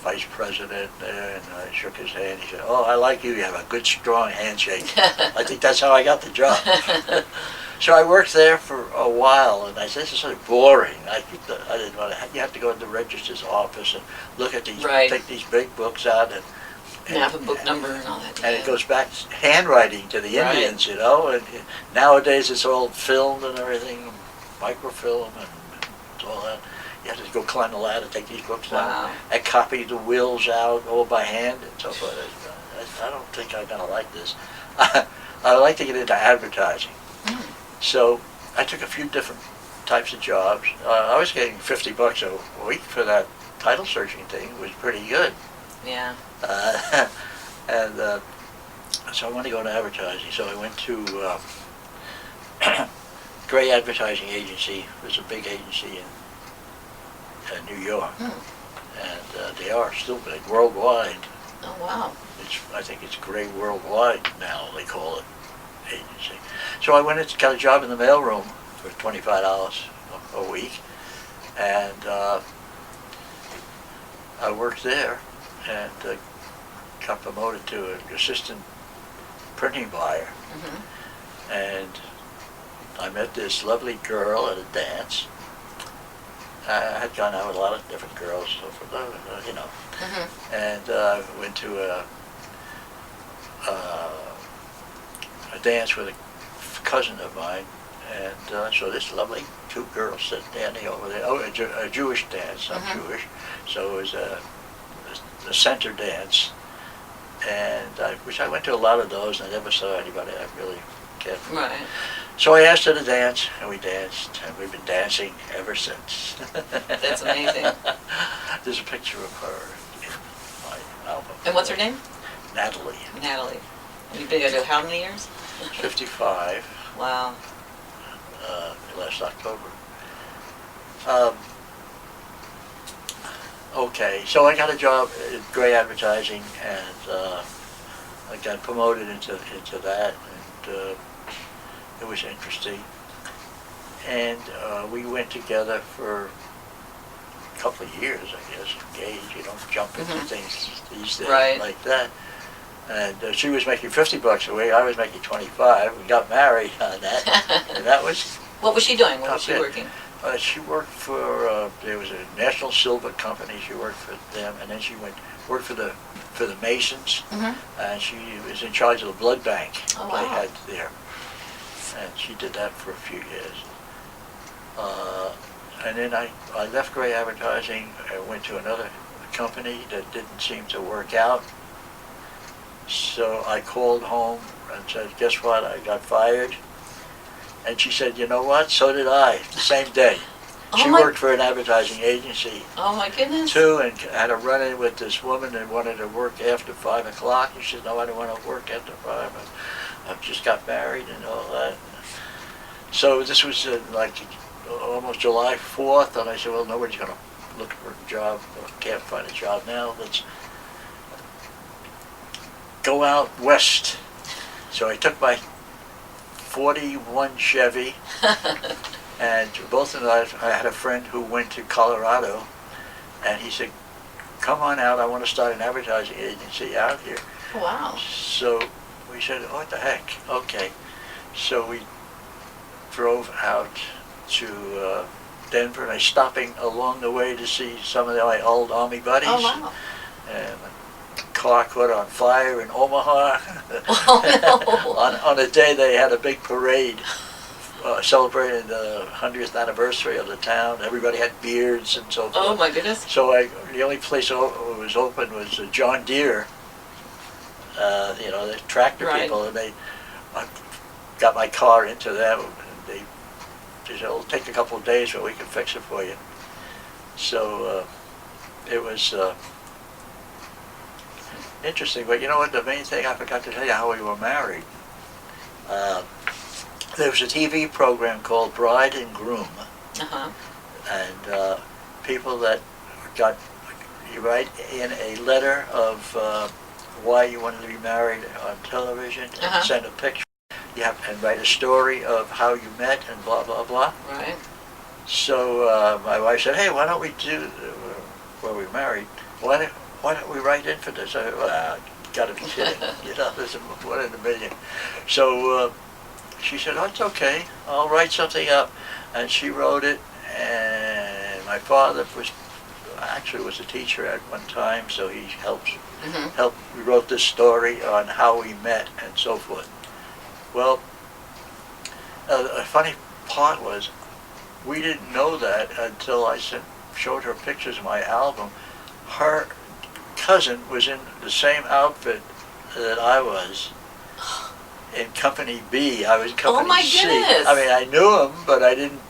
vice president there, and I shook his hand. He said, "Oh, I like you. You have a good, strong handshake." I think that's how I got the job. So I worked there for a while, and I said, "This is sort of boring." I didn't want to. You have to go to the registrar's office and look at these, Right. take these big books out, and have a book number and all that. and it goes back to handwriting to the Right. Indians, you know. And nowadays it's all filmed and everything, microfilm and all that. You have to go climb the ladder, take these books down, Wow. and copy the wills out all by hand and so forth. I don't think I'm gonna like this. I like to get into advertising. Mm. So I took a few different types of jobs. I was getting $50 a week for that title searching thing. It was pretty good. Yeah. And so I wanted to go into advertising. So I went to Gray Advertising Agency. It was a big agency in New York. Mm. And they are still big worldwide. Oh, wow. I think it's Gray Worldwide now, they call it, agency. So I went and got a job in the mailroom for $25 a week, and I worked there and got promoted to an assistant printing buyer. Mm-hmm. And I met this lovely girl at a dance. I had gone out with a lot of different girls, so you know. Mm-hmm. And went to a dance with a cousin of mine, and so this lovely two girls sitting standing over there. Oh, a Jewish dance. I'm Mhm. Jewish, so it was a center dance, and which I went to a lot of those, and I never saw anybody I really cared for. Right. So I asked her to dance, and we danced, and we've been dancing ever since. That's amazing. There's a picture of her in my album. And what's her name? Natalie. Natalie. And you've been together how many years? 55, Wow. last October. Okay, so I got a job at Gray Advertising, and I got promoted into that, and it was interesting. And we went together for a couple of years, I guess, engaged. You don't jump into Mhm. things these days Right. like that. And she was making $50 a week. I was making 25. We got married on that, and that was. What was she doing? What was she Top working? She worked for there was a National Silver Company. She worked for them, and then she worked for the Masons, Mm-hmm. and she was in charge of the blood bank Oh, they wow. had there, and she did that for a few years. And then I left Gray Advertising and went to another company that didn't seem to work out. So I called home and said, "Guess what? I got fired." And she said, "You know what? So did I, the same day." Oh She my- worked for an advertising agency Oh, my goodness. too, and had a run-in with this woman that wanted to work after 5 o'clock. And she said, "No, I don't want to work after 5. I just got married and all that." So this was like almost July 4th, and I said, "Well, nobody's going to look for a job. I can't find a job now. Let's go out west." So I took my 41 Chevy, and both of us, I had a friend who went to Colorado, and he said, "Come on out, I want to start an advertising agency out here." Wow. So we said, "Oh, what the heck, okay." So we drove out to Denver, and I stopping along the way to see some of my old Army buddies. Oh, wow. And the car caught on fire in Omaha. Oh, no. on a day they had a big parade celebrating the 100th anniversary of the town. Everybody had beards and so forth. Oh, my goodness. So the only place was open was John Deere, the tractor Right. people, and I got my car into them, and they said, "It'll take a couple of days, but we can fix it for you." So it was interesting. But you know what? The main thing I forgot to tell you how we were married. There was a TV program called Bride and Groom, Uh-huh. and people that you write in a letter of why you wanted to be married on television, and Uh-huh. send a picture. you have and write a story of how you met and blah blah blah. Right. So my wife said, "Hey, why don't we do? Well, we were married. Why don't we write in for this?" I said, "Well, you got to be kidding! You know, this is one in a million." So she said, "Oh, it's okay. I'll write something up," and she wrote it. And my father was a teacher at one time, so he helped. We wrote this story on how we met and so forth. Well, a funny part was we didn't know that until I showed her pictures of my album. Her cousin was in the same outfit that I was in Company B. I was in Company Oh my C. goodness! I mean, I knew him, but I didn't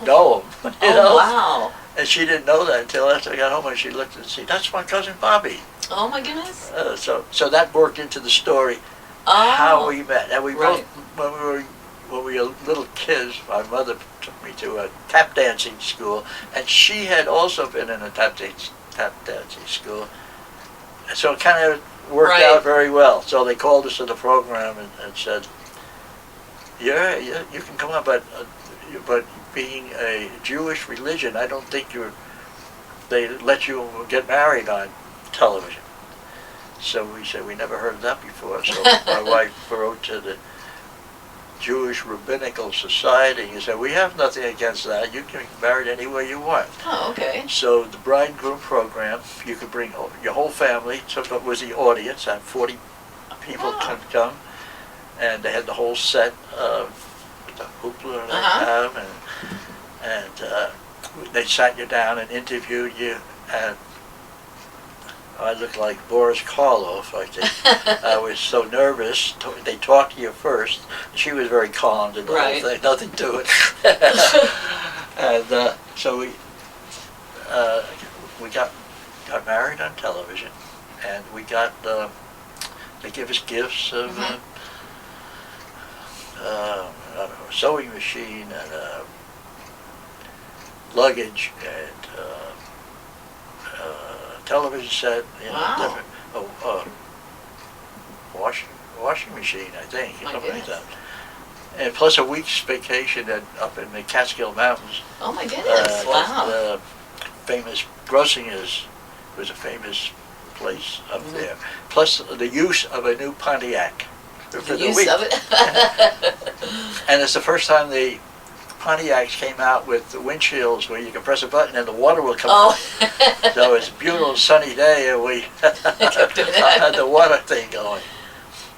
know him. You Oh know? wow! And she didn't know that until after I got home, and she looked and said, "That's my cousin Bobby." Oh my goodness! So that worked into the story, how we met. And we both, when we were little kids, my mother took me to a tap dancing school, and she had also been in a tap dancing school. So it kind of worked out very well. So they called us to the program and said, "Yeah, you can come on, but being a Jewish religion, I don't think they let you get married on television." So we said, we never heard of that before. So my wife wrote to the Jewish Rabbinical Society and said, "We have nothing against that. You can get married anywhere you want." Oh, okay. So the bride and groom program, you could bring your whole family. So it was the audience, and 40 people could come, and they had the whole set of the hoopla they have, and they sat you down and interviewed you, and I looked like Boris Karloff, I think. I was so nervous. They talked to you first. She was very calm, did the whole thing, nothing to it. And so we got married on television, and we got they give us gifts of a sewing machine and luggage and television set, different washing machine, I think, something like that. And plus a week's vacation up in the Catskill Mountains. Oh my goodness! Wow. The famous Grossinger's was a famous place up there. Plus the use of a new Pontiac. The use of it. And it's the first time the Pontiacs came out with the windshields where you can press a button and the water will come out. So it's a beautiful sunny day, and we had the water thing going.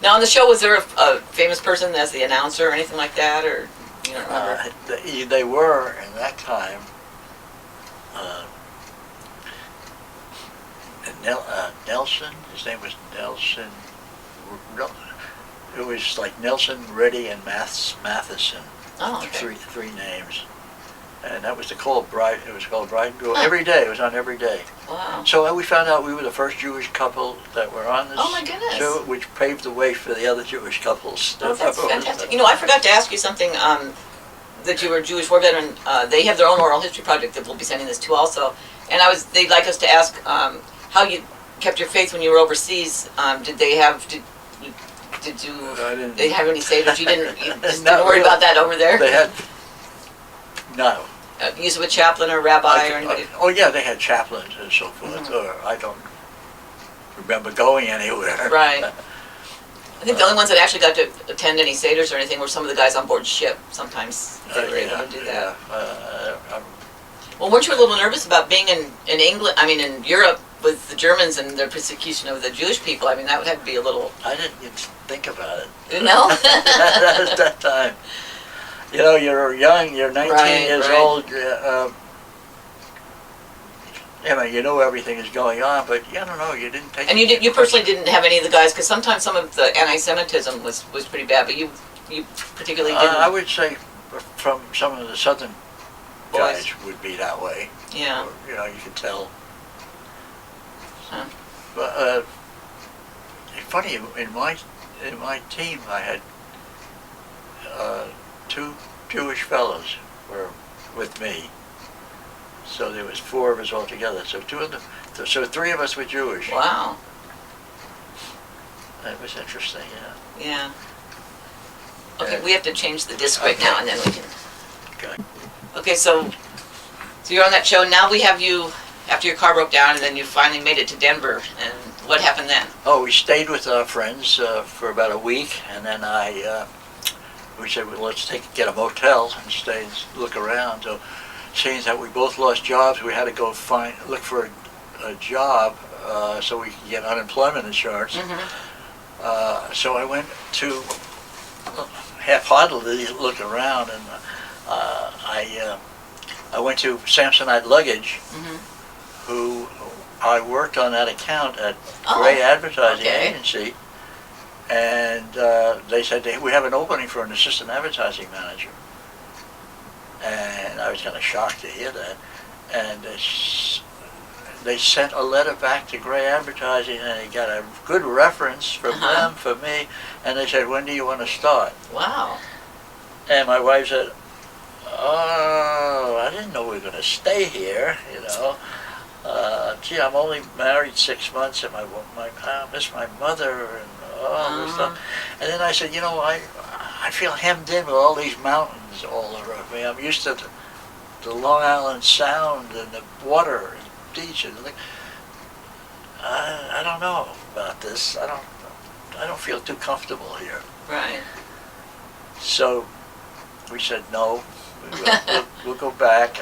Now on the show, was there a famous person as the announcer or anything like that, or you don't remember? They were in that time. Nelson, his name was Nelson. It was like Nelson, Reddy, and Matheson. Oh, okay. Three names, and that was it was called Bride and Groom. Every day, it was on every day. Wow. So we found out we were the first Jewish couple that were on this show, which paved the way for the other Jewish couples. Oh, that's fantastic. You know, I forgot to ask you something, that you were a Jewish war veteran. They have their own oral history project that we'll be sending this to also, and they'd like us to ask how you kept your faith when you were overseas. Did they have any saviors? You just didn't worry about that over there? They had, no. Use of a chaplain or rabbi or anything? Oh yeah, they had chaplains and so forth. Or I don't remember going anywhere. Right. I think the only ones that actually got to attend any seders or anything were some of the guys on board ship. Sometimes they were able to do that. Well, weren't you a little nervous about being in England, in Europe, with the Germans and their persecution of the Jewish people? I mean, that would have to be a little... I didn't even think about it. No? At that time. You know, you're young, you're 19 years old. You know everything is going on, but I don't know, you didn't take... And you personally didn't have any of the guys, because sometimes some of the anti-Semitism was pretty bad, but you particularly didn't... I would say from some of the southern guys would be that way. Yeah. Or, you could tell. Huh. But funny, in my team, I had 2 Jewish fellows were with me. So there was 4 of us all together. So 3 of us were Jewish. Wow. It was interesting, yeah. Yeah. Okay, we have to change the disc right now, and then we can. Okay. Okay, so you're on that show. Now we have you after your car broke down, and then you finally made it to Denver. And what happened then? Oh, we stayed with our friends for about a week, and then we said, well, let's get a motel and stay and look around. So, seeing that we both lost jobs, we had to go look for a job so we could get unemployment insurance. Mm-hmm. So I went to half-heartedly look around, and I went to Samsonite Luggage, Mm-hmm. who I worked on that account at Gray Advertising Agency, and they said we have an opening for an assistant advertising manager. And I was kind of shocked to hear that. And they sent a letter back to Gray Advertising, and they got a good reference from them for me. And they said, when do you want to start? Wow. And my wife said, oh, I didn't know we were going to stay here, you know. Gee, I'm only married 6 months, and I miss my mother, and all this stuff. And then I said, you know, I feel hemmed in with all these mountains all around me. I'm used to the Long Island Sound and the water and beach, and I don't know about this. I don't feel too comfortable here. Right. So we said no. We'll go back.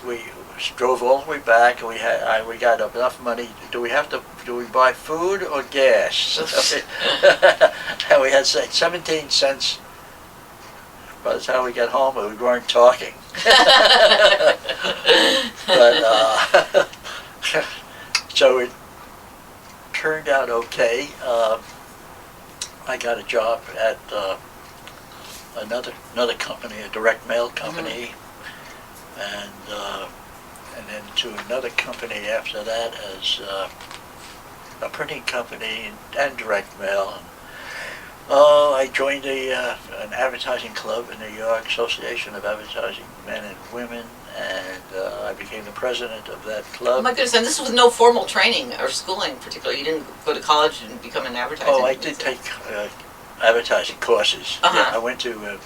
We drove all the way back, and we got enough money. Do we buy food or gas? And we had 17 cents. By the time we got home, we weren't talking. But so it turned out okay. I got a job at another company, a direct mail company, and then to another company after that as a printing company and direct mail. I joined an advertising club in New York, Association of Advertising Men and Women, and I became the president of that club. Oh my goodness, and this was no formal training or schooling particularly. You didn't go to college and become an advertising. Oh, I did take advertising courses. Yeah, I went to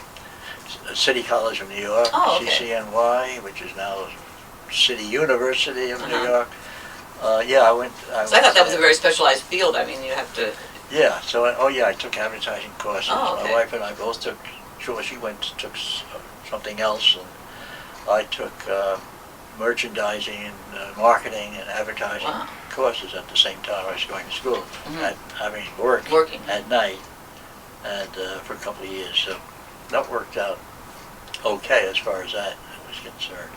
City College of New York, CCNY, which is now City University of New York. Yeah, I went. So I thought that was a very specialized field. I mean, you have to. Yeah. So I took advertising courses. Oh, okay. My wife and I both took. Sure, she took something else, and I took merchandising and marketing and advertising courses at the same time I was going to school. Having working at night, and for a couple of years. So that worked out okay as far as that was concerned.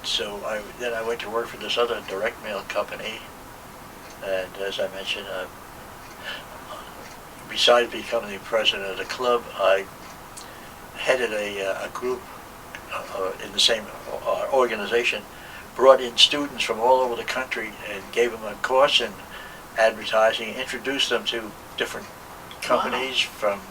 So then I went to work for this other direct mail company, and as I mentioned, besides becoming the president of the club, I headed a group in the same organization, brought in students from all over the country and gave them a course in advertising, introduced them to different companies from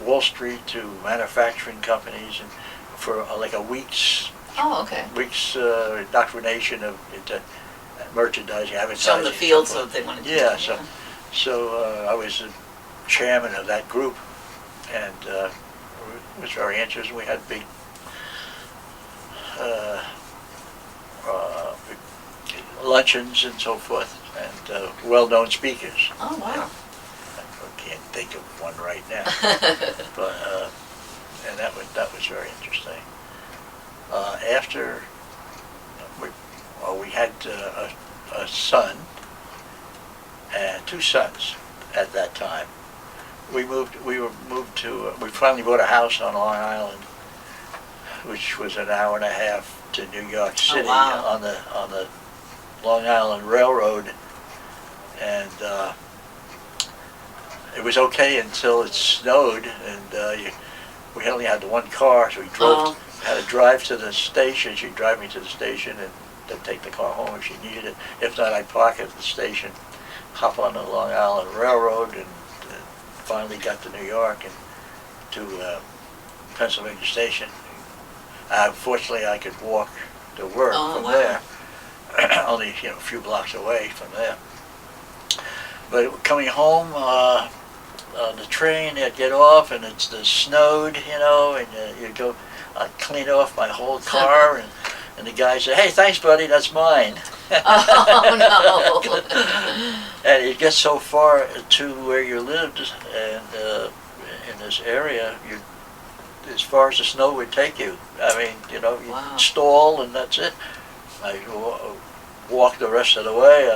Wall Street to manufacturing companies, and for like a week's indoctrination into merchandising, advertising. Show them the field so they wanted to. Yeah, so I was the chairman of that group, and it was very interesting. We had big luncheons and so forth, and well-known speakers. Oh, wow. I can't think of one right now, but and that was very interesting. After we had a son and two sons at that time. We finally bought a house on Long Island, which was an hour and a half to New York City on the Long Island Railroad, and it was okay until it snowed, and we only had the one car, so we had to drive to the station. She'd drive me to the station and then take the car home if she needed it. If not, I'd park at the station, hop on the Long Island Railroad, and finally got to New York and to Pennsylvania Station. Fortunately, I could walk to work from there, only a few blocks away from there. But coming home on the train, I'd get off and it's snowed, you know, and you go, I'd clean off my whole car, and the guy said, "Hey, thanks, buddy, that's mine." Oh no! And you get so far to where you lived, and in this area, you as far as the snow would take you. I mean, you know, you Wow. stall and that's it. I walk the rest of the way.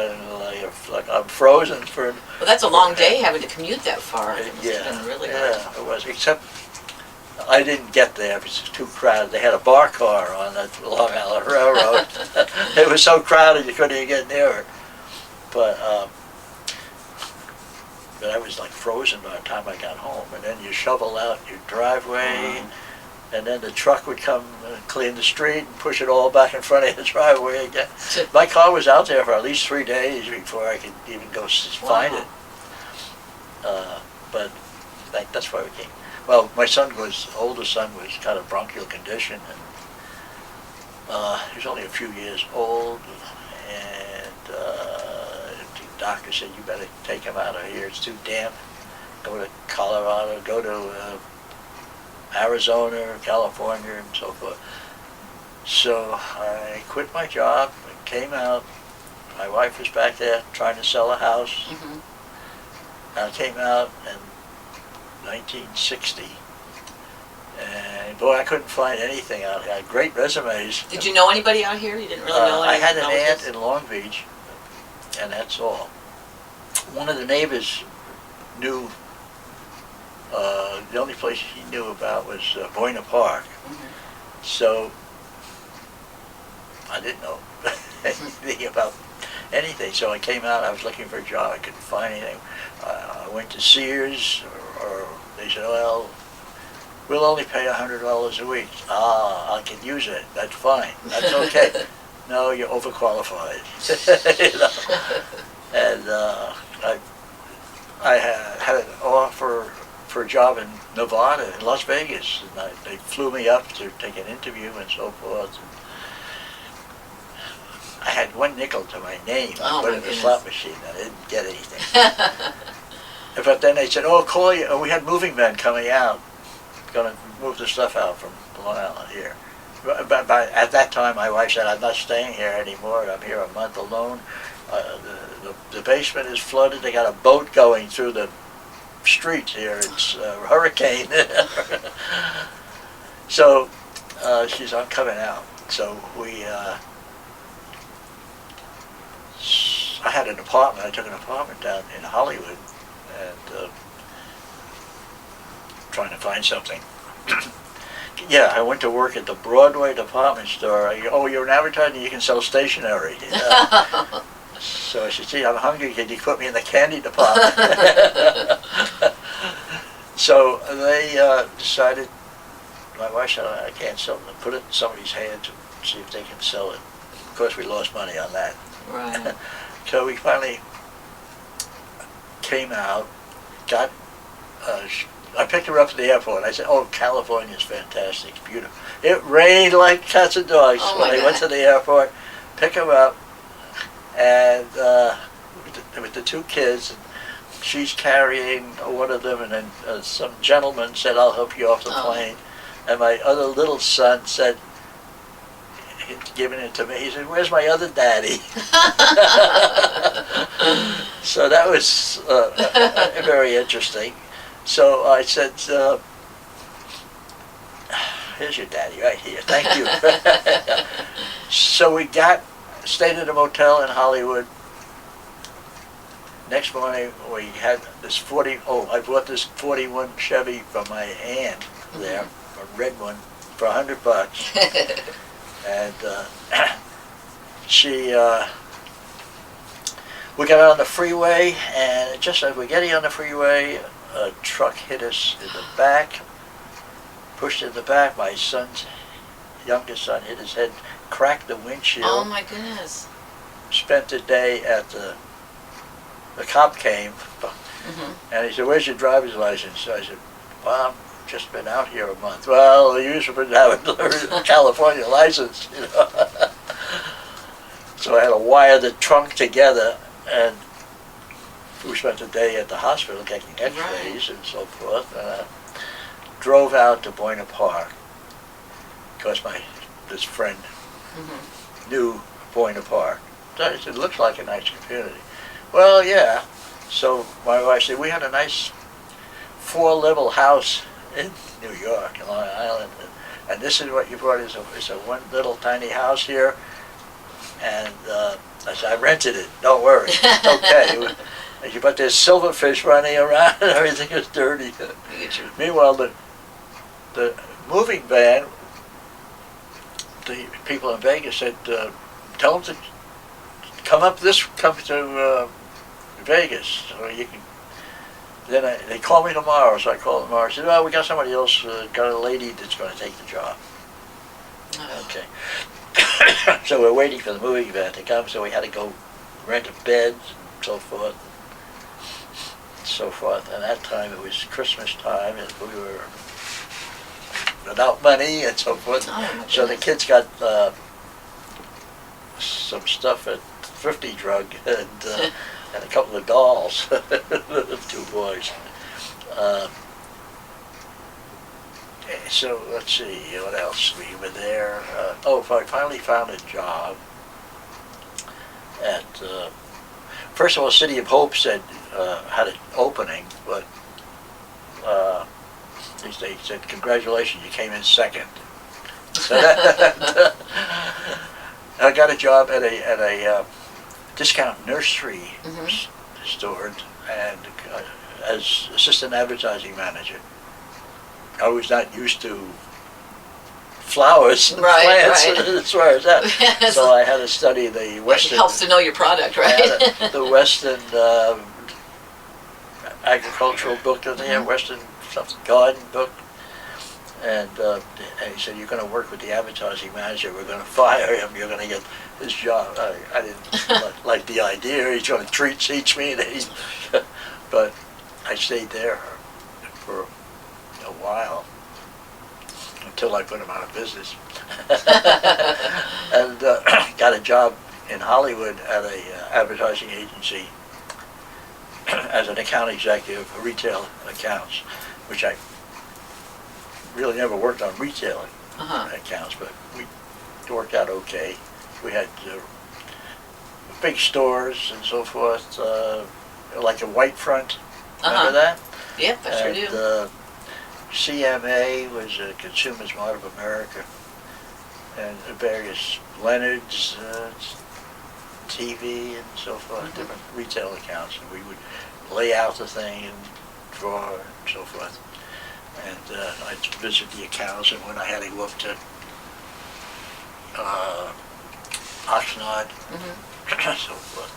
I'm frozen for. Well, that's a long day having to commute that far. It must have been really hard. Yeah, it was. Except I didn't get there because it was too crowded. They had a bar car on that Long Island Railroad. It was so crowded you couldn't even get near it. But I was like frozen by the time I got home. And then you shovel out your driveway, and then the truck would come and clean the street and push it all back in front of the driveway again. My car was out there for at least 3 days before I could even go find it. But that's why we came. Well, my oldest son was got a bronchial condition, and he was only a few years old, and the doctor said, "You better take him out of here, it's too damp. Go to Colorado, go to Arizona, California," and so forth. So I quit my job and came out. My wife was back there trying to sell a house. Mm-hmm. I came out in 1960, and boy, I couldn't find anything out here. I had great resumes. Did you know anybody out here? You didn't really know I any had an relatives? aunt in Long Beach, and that's all. One of the neighbors knew, the only place he knew about was Boyna Park. Mhm. So I didn't know anything about anything. So I came out, I was looking for a job, I couldn't find anything. I went to Sears, or they said, "Well, we'll only pay $100 a week." "Ah, I can use it, that's fine, that's okay." "No, you're overqualified." You know? And I had an offer for a job in Nevada, in Las Vegas, and they flew me up to take an interview and so forth. And I had 1 nickel to my name. I Oh, put my it in the goodness. slot machine. I didn't get anything. But then they said, "Oh, call you." We had moving men coming out, going to move the stuff out from Long Island here. But at that time, my wife said, "I'm not staying here anymore. I'm here a month alone. The basement is flooded. They got a boat going through the streets here. It's a hurricane." So she said, "I'm coming out." So I had an apartment. I took an apartment down in Hollywood, and trying to find something. Yeah, I went to work at the Broadway department store. "Oh, you're an advertiser, you can sell stationery." You know? So I said, "Gee, I'm hungry. Can you put me in the candy department?" So they decided, my wife said, "I can't sell it. Put it in somebody's hands and see if they can sell it." Of course, we lost money on that. Right. So we finally came out, I picked her up at the airport. I said, "Oh, California's fantastic. It's beautiful." It rained like cats and dogs Oh, when my I went God. to the airport, pick her up, and with the 2 kids, and she's carrying one of them, and then some gentleman said, "I'll help you off the Oh. plane." And my other little son said, giving it to me, he said, "Where's my other daddy?" So that was very interesting. So I said, "Here's your daddy right here. Thank you." So we stayed at a motel in Hollywood. Next morning we had this I bought this 41 Chevy from my aunt there, a red one, for $100. And we got on the freeway, and just as we're getting on the freeway, a truck hit us in the back, pushed in the back. My youngest son hit his head, cracked the windshield. Oh my goodness. Spent the day at the cop came, Mm-hmm. and he said, "Where's your driver's license?" So I said, "Well, I've just been out here a month." "Well, you should have a California license, you know." So I had to wire the trunk together and we spent the day at the hospital getting x-rays and so forth. Drove out to Buena Park because this friend knew Buena Park. So I said, it looks like a nice community. Well, yeah. So my wife said, we had a nice 4-level house in New York, Long Island, and this is what you brought is a one little tiny house here. And I said, I rented it. Don't worry, it's okay. But there's silverfish running around and everything is dirty. Meanwhile, the moving van, the people in Vegas said, tell them to come to Vegas, so you can. Then they called me tomorrow, so I called tomorrow. I said, well, we got somebody else, got a lady that's going to take the job. Okay. So we're waiting for the moving van to come, so we had to go rent a bed and so forth. And that time it was Christmas time, and we were without money and so forth. So the kids got some stuff at Thrifty Drug and a couple of dolls, 2 boys. So let's see, what else? We were there. I finally found a job at, first of all, City of Hope said, had an opening, but they said, congratulations, you came in second. So I got a job at a discount nursery store and as assistant advertising manager. I was not used to flowers and plants as far as that. Yes. So I had to study the Western. It helps to know your product, right? The Western agricultural book in there, Western something garden book. And he said, you're going to work with the advertising manager. We're going to fire him. You're going to get his job. I didn't like the idea. He's going to teach me. But I stayed there for a while until I put him out of business. And got a job in Hollywood at a advertising agency as an account executive for retail accounts, which I really never worked on retail accounts, but it worked out okay. We had big stores and so forth, like a White Front. Remember that? Yep, I sure do. CMA was Consumers Mart of America, and various Leonard's, TV and so forth, different retail accounts, and we would lay out the thing and draw and so forth. And I'd visit the accounts, and when I had to go up to Oxnard, so forth.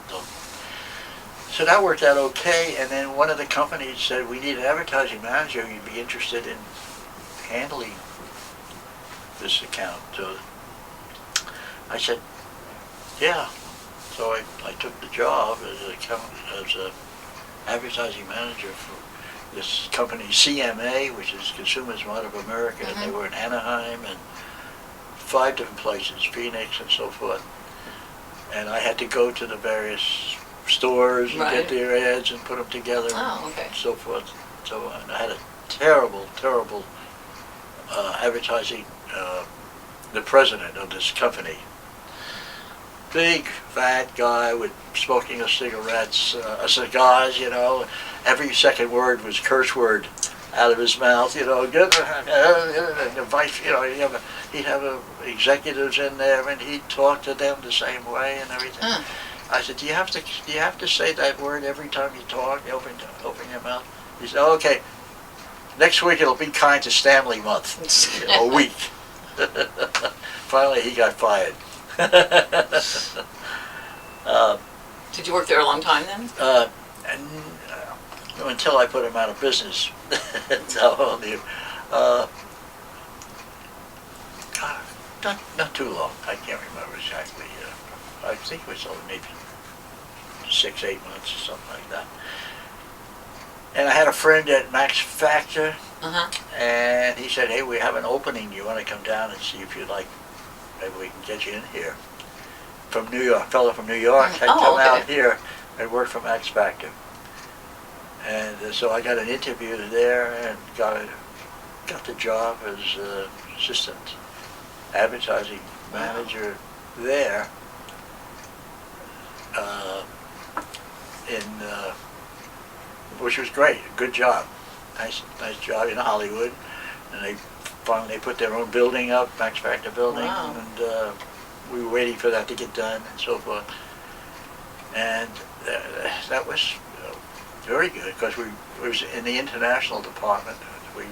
So that worked out okay, and then one of the companies said, we need an advertising manager, you'd be interested in handling this account. So I said, yeah. So I took the job as an advertising manager for this company, CMA, which is Consumers Mart of America, and they were in Anaheim and 5 different places, Phoenix and so forth. And I had to go to the various stores and get their ads and put them together and so forth. So I had a terrible advertising, the president of this company. Big, fat guy with smoking of cigarettes, cigars, you know. Every second word was curse word out of his mouth, you know. The vice, you know, he'd have executives in there, and he'd talk to them the same way and everything. I said, do you have to say that word every time you talk? You open your mouth. He said, oh, okay. Next week it'll be kind to Stanley month. A week. Finally, he got fired. Did you work there a long time then? Until I put him out of business. Not too long. I can't remember exactly. I think it was maybe 6-8 months or something like that. And I had a friend at Max Factor, and he said, hey, we have an opening. You want to come down and see if you'd like, maybe we can get you in here. From New York, a fellow from New York had come out here and worked for Max Factor. And so I got an interview there and got the job as assistant advertising manager there. Which was great, good job, nice job in Hollywood, and they finally put their own building up, Max Factor building, and we were waiting for that to get done and so forth, and that was very good because we was in the international department. We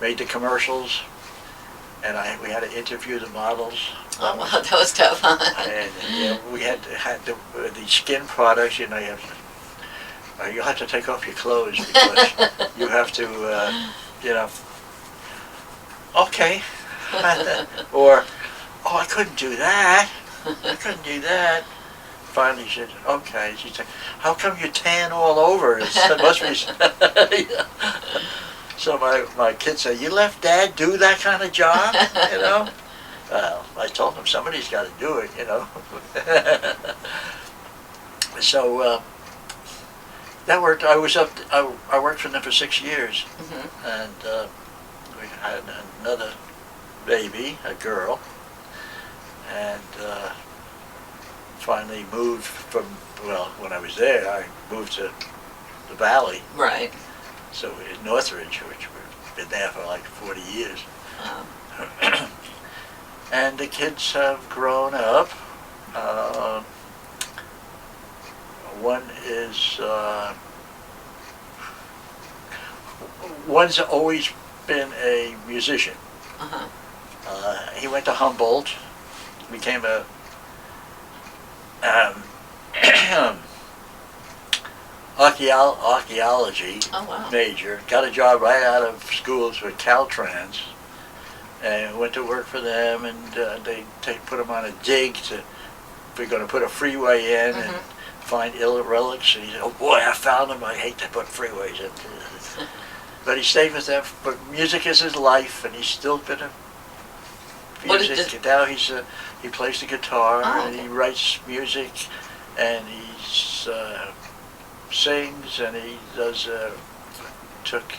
made the commercials, and we had to interview the models. Oh wow, that was tough, huh? And we had the skin products. You know, you'll have to take off your clothes because you have to, okay, or oh, I couldn't do that. I couldn't do that. Finally, she said, okay. She said, how come you tan all over? It must be. So my kids say, you left Dad do that kind of job, you know? Well, I told them somebody's got to do it, you know. So that worked. I worked for them for 6 years, and we had another baby, a girl, and finally moved from. Well, when I was there, I moved to the Valley. Right. So in Northridge, which we've been there for like 40 years. And the kids have grown up. One's always been a musician. He went to Humboldt, became a archaeology major, got a job right out of schools with Caltrans, and went to work for them, and they put him on a dig we're going to put a freeway in and find relics, and he said, oh boy, I found them, I hate to put freeways in. But he stayed with them, but music is his life, and he's still been a music. Now he plays the guitar, and he writes music, and he's sings, and he does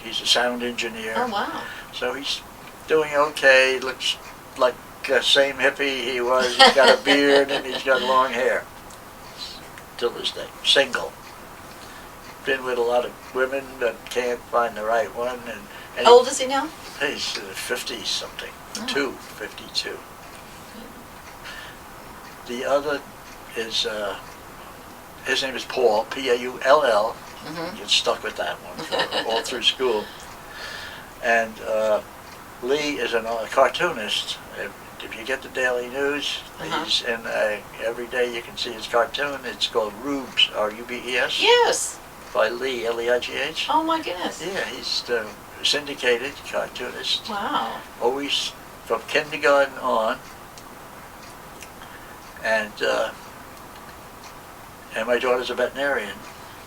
he's a sound engineer. Oh wow. So he's doing okay. Looks like the same hippie he was. He's got a beard and he's got long hair. Till this day. Single. Been with a lot of women that can't find the right one. And how old is he now? He's 50 something. 52. The other is his name is Paul, P-A-U-L-L. Get stuck with that one all through school. And Lee is a cartoonist. If you get the Daily News, he's in every day you can see his cartoon. It's called Rubes, R-U-B-E-S. Yes. By Lee, L-E-I-G-H. Oh my goodness. Yeah, he's the syndicated cartoonist. Wow. Always from kindergarten on. And my daughter's a veterinarian.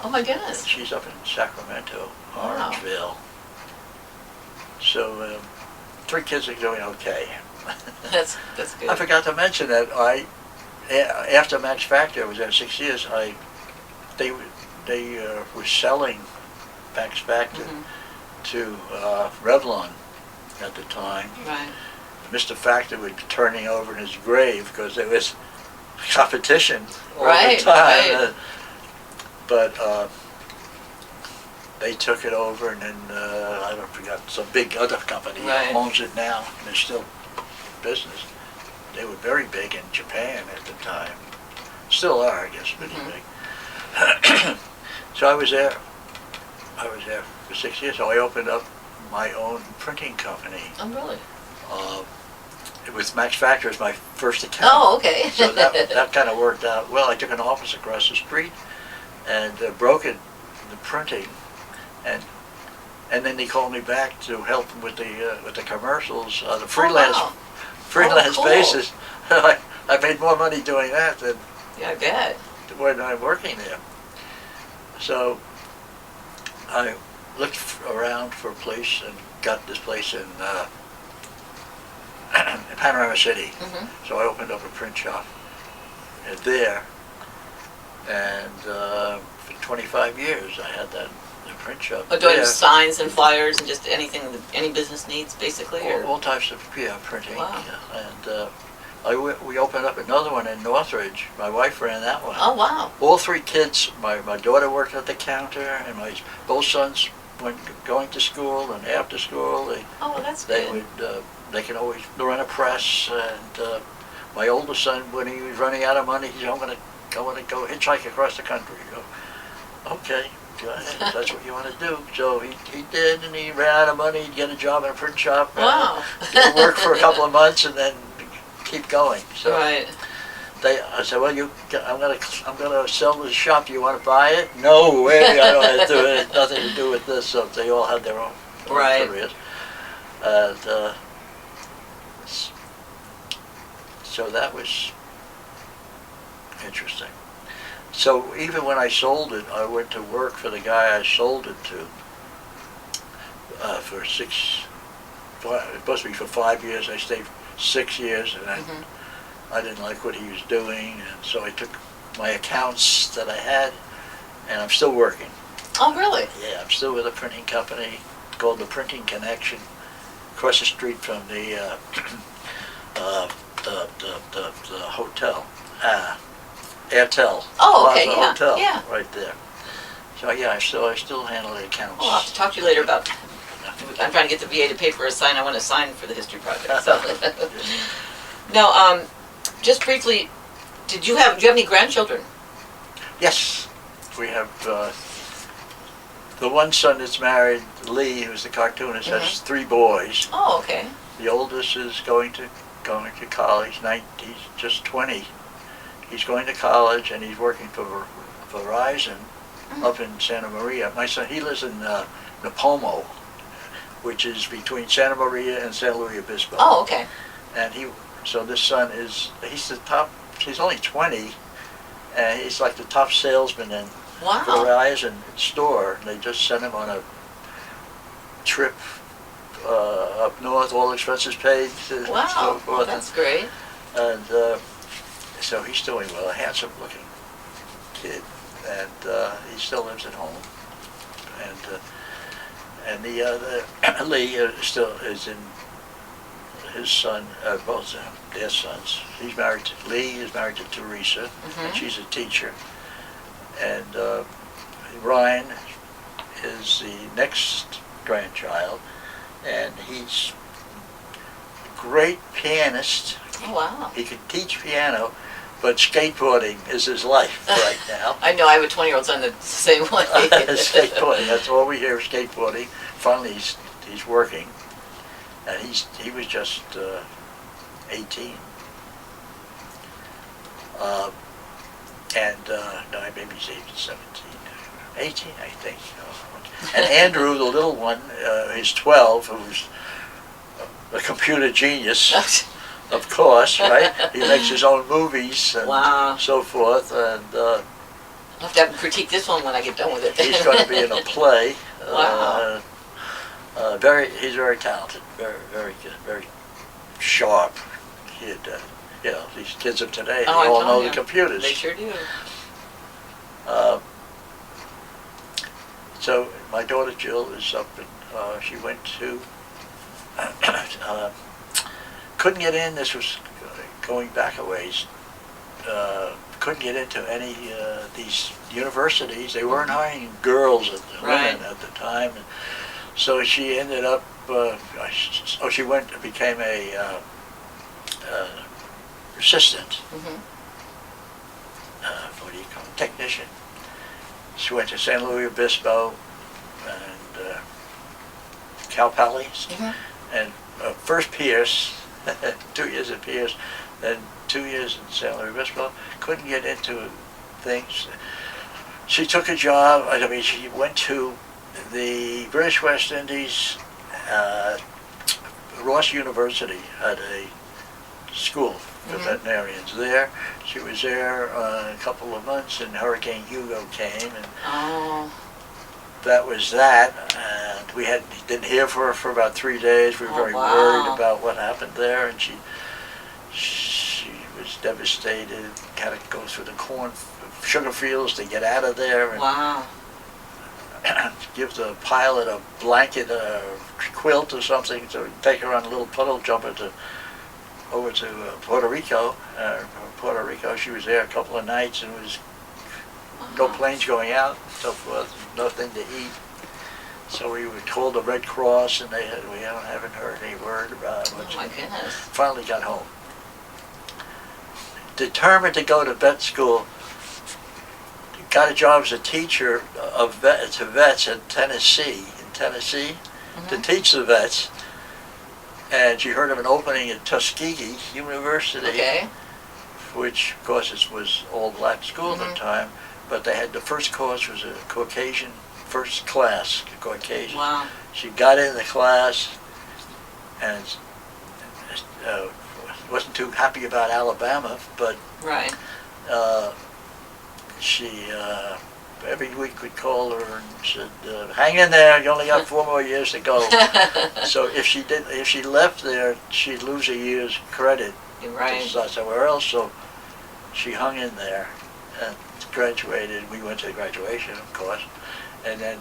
Oh my goodness. And she's up in Sacramento, Orangeville. So 3 kids are doing okay. That's good. I forgot to mention that after Max Factor, I was there 6 years. They were selling Max Factor to Revlon at the time. Right. Mr. Factor would be turning over in his grave because there was competition all the time. Right. But they took it over, and then I forgot, some big other company owns it now, and they're still in business. They were very big in Japan at the time. Still are, I guess, pretty big. So I was there for 6 years. So I opened up my own printing company. Oh, really? With Max Factor as my first account. Oh, okay. So that kind of worked out well. I took an office across the street and brokered the printing, and then they called me back to help them with the commercials, the freelance basis. I made more money doing that than I bet. when I'm working there. So I looked around for a place and got this place in Panorama City. So I opened up a print shop there, and for 25 years I had that The print shop. Oh, doing signs and flyers and just anything, any business needs, basically? All types of printing. Wow. And we opened up another one in Northridge. My wife ran that one. Oh, wow. All three kids. My daughter worked at the counter, and both sons went going to school and after school. Oh, well, that's They good. would. They can always run a press. And my oldest son, when he was running out of money, he said, "I'm going to go hitchhike across the country." You go, okay. If that's what you want to do. So he did, and he ran out of money. He'd get a job in a print shop. Wow. Work for a couple of months and then keep going. So Right. I said, well, I'm gonna sell the shop. Do you want to buy it? No way. I don't have to do it. It has nothing to do with this. So they all had their own Right. careers. And so that was interesting. So even when I sold it, I went to work for the guy I sold it to for it was supposed to be for 5 years. I stayed 6 years, and I didn't like what he was doing, and so I took my accounts that I had, and I'm still working. Oh, really? Yeah, I'm still with a printing company called the Printing Connection, across the street from the hotel. Airtel. Oh, okay, Plaza yeah, Hotel, yeah. right there. So yeah, I still handle the accounts. Oh, I'll have to talk to you later about. I'm trying to get the VA to pay for a sign. I want to sign for the history project. So. Now, just briefly, do you have any grandchildren? Yes, we have. The one son that's married, Lee, who's the cartoonist, has 3 boys. Oh, okay. The oldest is going to college. He's just 20. He's going to college, and he's working for Verizon up in Santa Maria. My son, he lives in Napomo, which is between Santa Maria and San Luis Obispo. Oh, okay. And so this son he's only 20, and he's like the top salesman in Wow. Verizon store. They just sent him on a trip up north, all expenses paid. Wow, So forth. that's great. And so he's doing well, a handsome looking kid, and he still lives at home. And the Lee still is in his son, both their sons. Lee is married to Teresa, and she's a teacher. And Ryan is the next grandchild, and he's a great pianist. Oh, wow. He can teach piano, but skateboarding is his life right now. I know, I have a 20-year-old son that's the same way. Skateboarding, that's all we hear is skateboarding. Finally, he's working, and he was just 18. No, maybe he's 17, 18, I think. And Andrew, the little one, is 12, who's a computer genius, of course, right? He makes his own movies and Wow. so forth, and I'll have to critique this one when I get done with it. he's going to be in a play. Wow. He's very talented, very good, very sharp kid. These kids of today, they all know the computers. They sure do. So my daughter Jill is up, and she went to, couldn't get in. This was going back a ways. Couldn't get into any these universities. They weren't hiring girls, women at the time. And so she ended up. She went and became a assistant. What do you call it? Technician. She went to San Luis Obispo and Cal Poly, and first Pierce, 2 years at Pierce, then 2 years in San Luis Obispo. Couldn't get into things. She took a job. She went to the British West Indies. Ross University had a school for veterinarians there. She was there a couple of months, and Hurricane Hugo came, and that was that. And we didn't hear from her for about 3 days. We were very worried about what happened there, and she was devastated. Had to go through the sugar fields to get out of there. And give the pilot a blanket, a quilt or something, to take her on a little puddle jumper over to Puerto Rico. Puerto Rico, she was there a couple of nights, and it was no planes going out and so forth, nothing to eat. So we were told the Red Cross, and we haven't heard any word about it. Oh my goodness. Finally got home. Determined to go to vet school, got a job as a teacher to vets in Tennessee, to teach the vets. And she heard of an opening at Tuskegee University, which, of course, it was all black school at the time, but they had the first course was a Caucasian, first class Caucasian. Wow. She got in the class and wasn't too happy about Alabama, but she every week would call her and said, "Hang in there. You only got 4 more years to go." So if she left there, she'd lose a year's credit to start somewhere else. So she hung in there and graduated. We went to graduation, of course, and then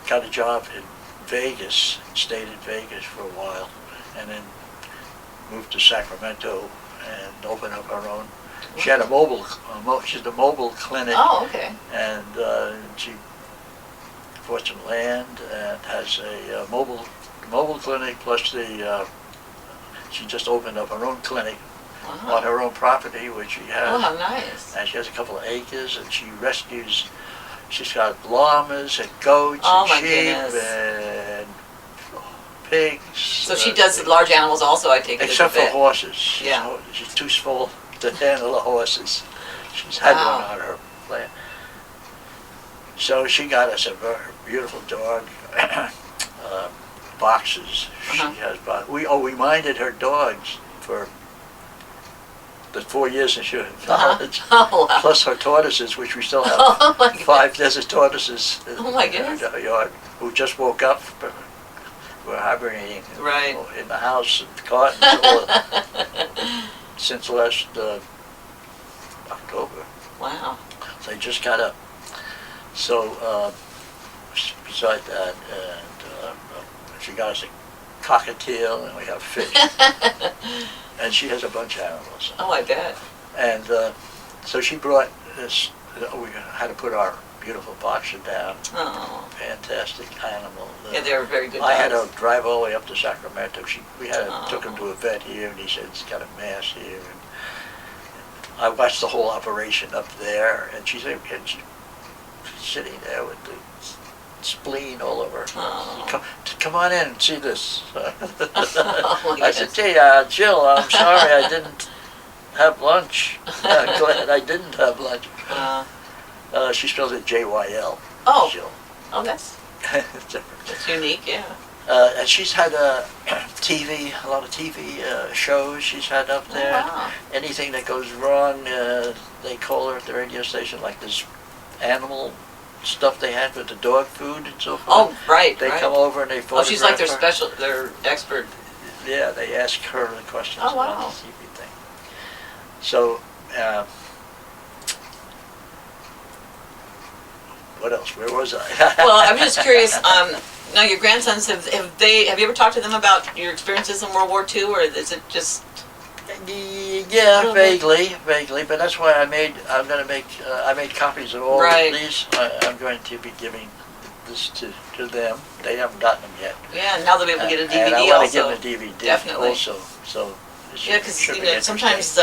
got a job in Vegas. Stayed in Vegas for a while, and then moved to Sacramento and opened up her own. She had a she's a mobile clinic. Oh, okay. And she bought some land and has a mobile clinic, plus she just opened up her own clinic on her own property, which she has. Oh, how nice. And she has a couple of acres, and she rescues, she's got llamas and goats and sheep and pigs. So she does large animals also, I take it. Except for horses. Yeah. She's too small to handle the horses. She's had one on her plan. So she got us a very beautiful dog, boxes. She has we minded her dogs for the 4 years that she was in college, plus her tortoises, which we still have 5 desert tortoises in our yard, who just woke up. Were hibernating in the house and cartons since last October. Wow. They just got up. So beside that, and she got us a cockatiel, and we have fish. And she has a bunch of animals. Oh, I bet. And so she brought this, we had to put our beautiful boxer down. Oh. Fantastic animal. Yeah, they were very good I had dogs. to drive all the way up to Sacramento. Took him to a vet here, and he said it's got a mass here. And I watched the whole operation up there, and she's sitting there with the spleen all over. Oh. Come on in and see this. Oh, I said, "Gee, Jill, I'm sorry I didn't have lunch." Glad I didn't have lunch. She spells it J-Y-L. Oh. Jill. Oh, that's unique, yeah. And she's had a lot of TV shows she's had up there. Oh, wow. Anything that goes wrong, they call her at the radio station, like this animal stuff they had with the dog food and so forth. Oh, right, They come over and they photograph she's like her. their expert. Yeah, they ask her the questions Oh, wow. about the TV thing. So, what else? Where was I? Well, I'm just curious. Now, your grandsons have you ever talked to them about your experiences in World War II, or is it just? Yeah, vaguely, but that's why I made copies of all of these. I'm going to be giving this to them. They haven't gotten them yet. Yeah, now they'll be able to get a DVD and I want to give them a DVD Definitely. Also. So yeah, because sometimes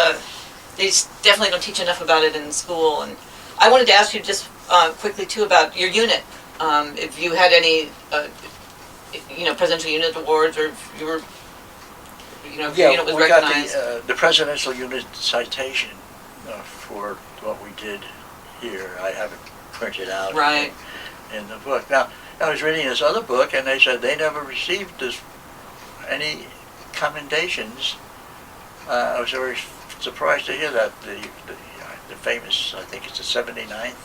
they definitely don't teach enough about it in school. And I wanted to ask you just quickly too about your unit. If you had any, Presidential Unit Awards, or if you were. If your unit was recognized. Got the Presidential Unit Citation for what we did here. I have it printed out in the book. Now, I was reading this other book, and they said they never received any commendations. I was very surprised to hear that. The famous, I think it's the 79th,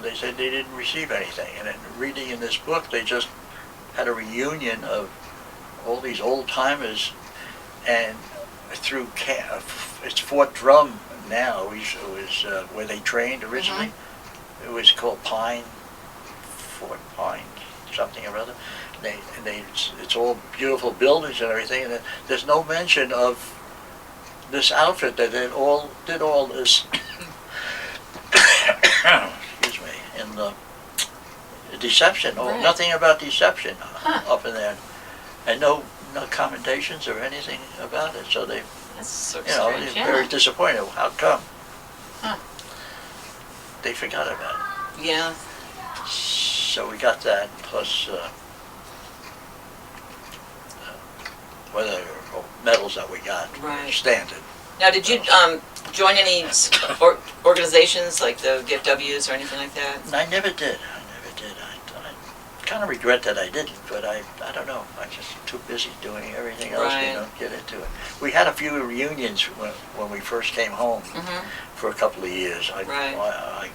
they said they didn't receive anything. And then reading in this book, they just had a reunion of all these old timers, and through it's Fort Drum now. It was where they trained originally. It was called Pine Fort Pine, something or other. It's all beautiful buildings and everything, and there's no mention of this outfit that did all this. Excuse me. In the deception, or Right. nothing about deception up Huh. in there, and no commendations or anything about it. So they, That's so you know, strange. they're very Yeah. disappointed. How come? Huh. They forgot about it. Yeah. So we got that, plus whether medals that we got, Right. standard. Now, did you join any organizations like the VFWs or anything like that? I never did. I kind of regret that I didn't, but I don't know. I'm just too busy doing everything else Right. to get into it. We had a few reunions when we first came home Mm-hmm. for a couple of years. Right. I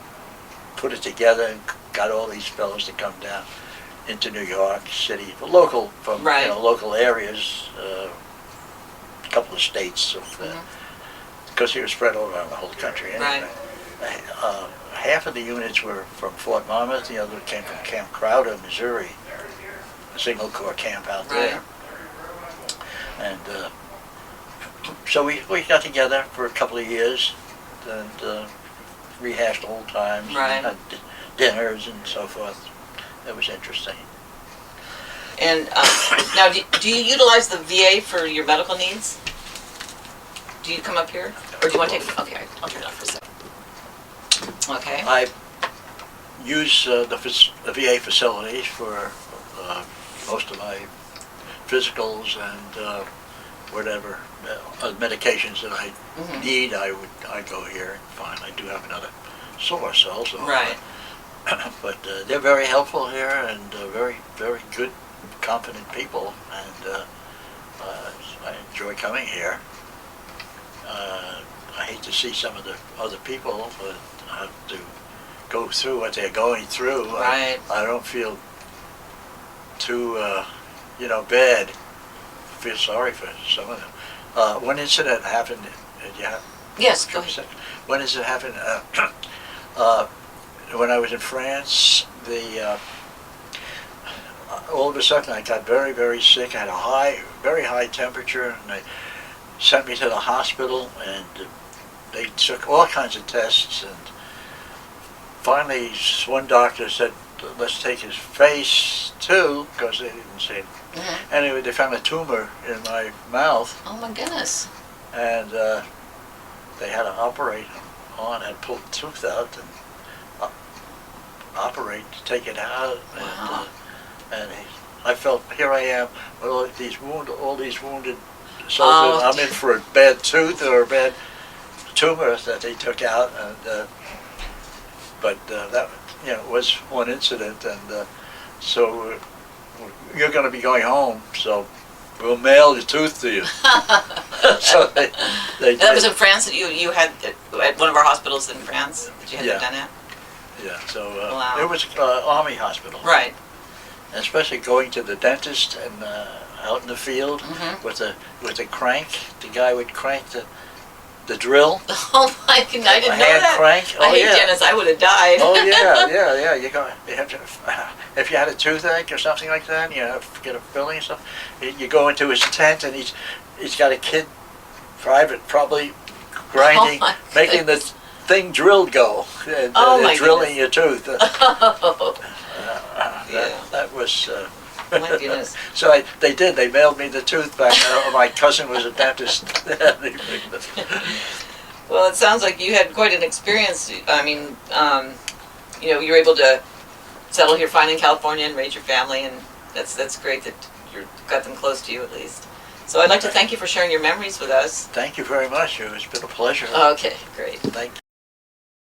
put it together and got all these fellows to come down into New York City, local, from Right. local areas, a couple of states, because he was spread all around the whole country anyway. Right. Half of the units were from Fort Monmouth, the other came from Camp Crowder, Missouri, a single corps camp out there. And so we got together for a couple of years and rehashed old times, Right. had dinners and so forth. It was interesting. And now, do you utilize the VA for your medical needs? Do you come up here, or do you want to take? Okay, I'll turn it off for a second. Okay. I use the VA facilities for most of my physicals and whatever medications that I Mhm. need. I go here and find. I do have another source also. Right. But they're very helpful here and very, very good, competent people, and I enjoy coming here. I hate to see some of the other people, but I have to go through what they're going through. Right. I don't feel too, bad. I feel sorry for some of them. One incident happened. Yes. Go ahead. One incident happened when I was in France. All of a sudden, I got very, very sick. I had a very high temperature, and they sent me to the hospital, and they took all kinds of tests, and finally one doctor said, let's take his face too, because they didn't see it. Mhm. Anyway, they found a tumor in my mouth, Oh my goodness. and they had to operate on and pull the tooth out and operate to take it out. Wow. And I felt, here I am with all these wounded soldiers. I'm in for a bad tooth or a bad tumor that they took out, and but that was one incident, and so you're going to be going home, so we'll mail the tooth to you. So they did. That was in France that you had at one of our hospitals in France that you had that done at? Yeah, so Wow. it was Army hospital. Right. And especially going to the dentist and out in the field Mhm. with a crank. The guy would crank the drill. Oh my goodness, I didn't know hand that. crank. I Oh, hate yeah. dentists. I would have died. Oh yeah. You have to, if you had a toothache or something like that, you have to get a filling and stuff. You go into his tent, and he's got a kid, private, probably grinding, my making the thing drilled go, and my drilling your tooth. Oh, yeah. That was. My goodness. So they mailed me the tooth back. My cousin was a dentist. Well, it sounds like you had quite an experience. I mean, you were able to settle here fine in California and raise your family, and that's great that you've got them close to you at least. So I'd like to thank you for sharing your memories with us. Thank you very much. It's been a pleasure. Okay, great. Thank you.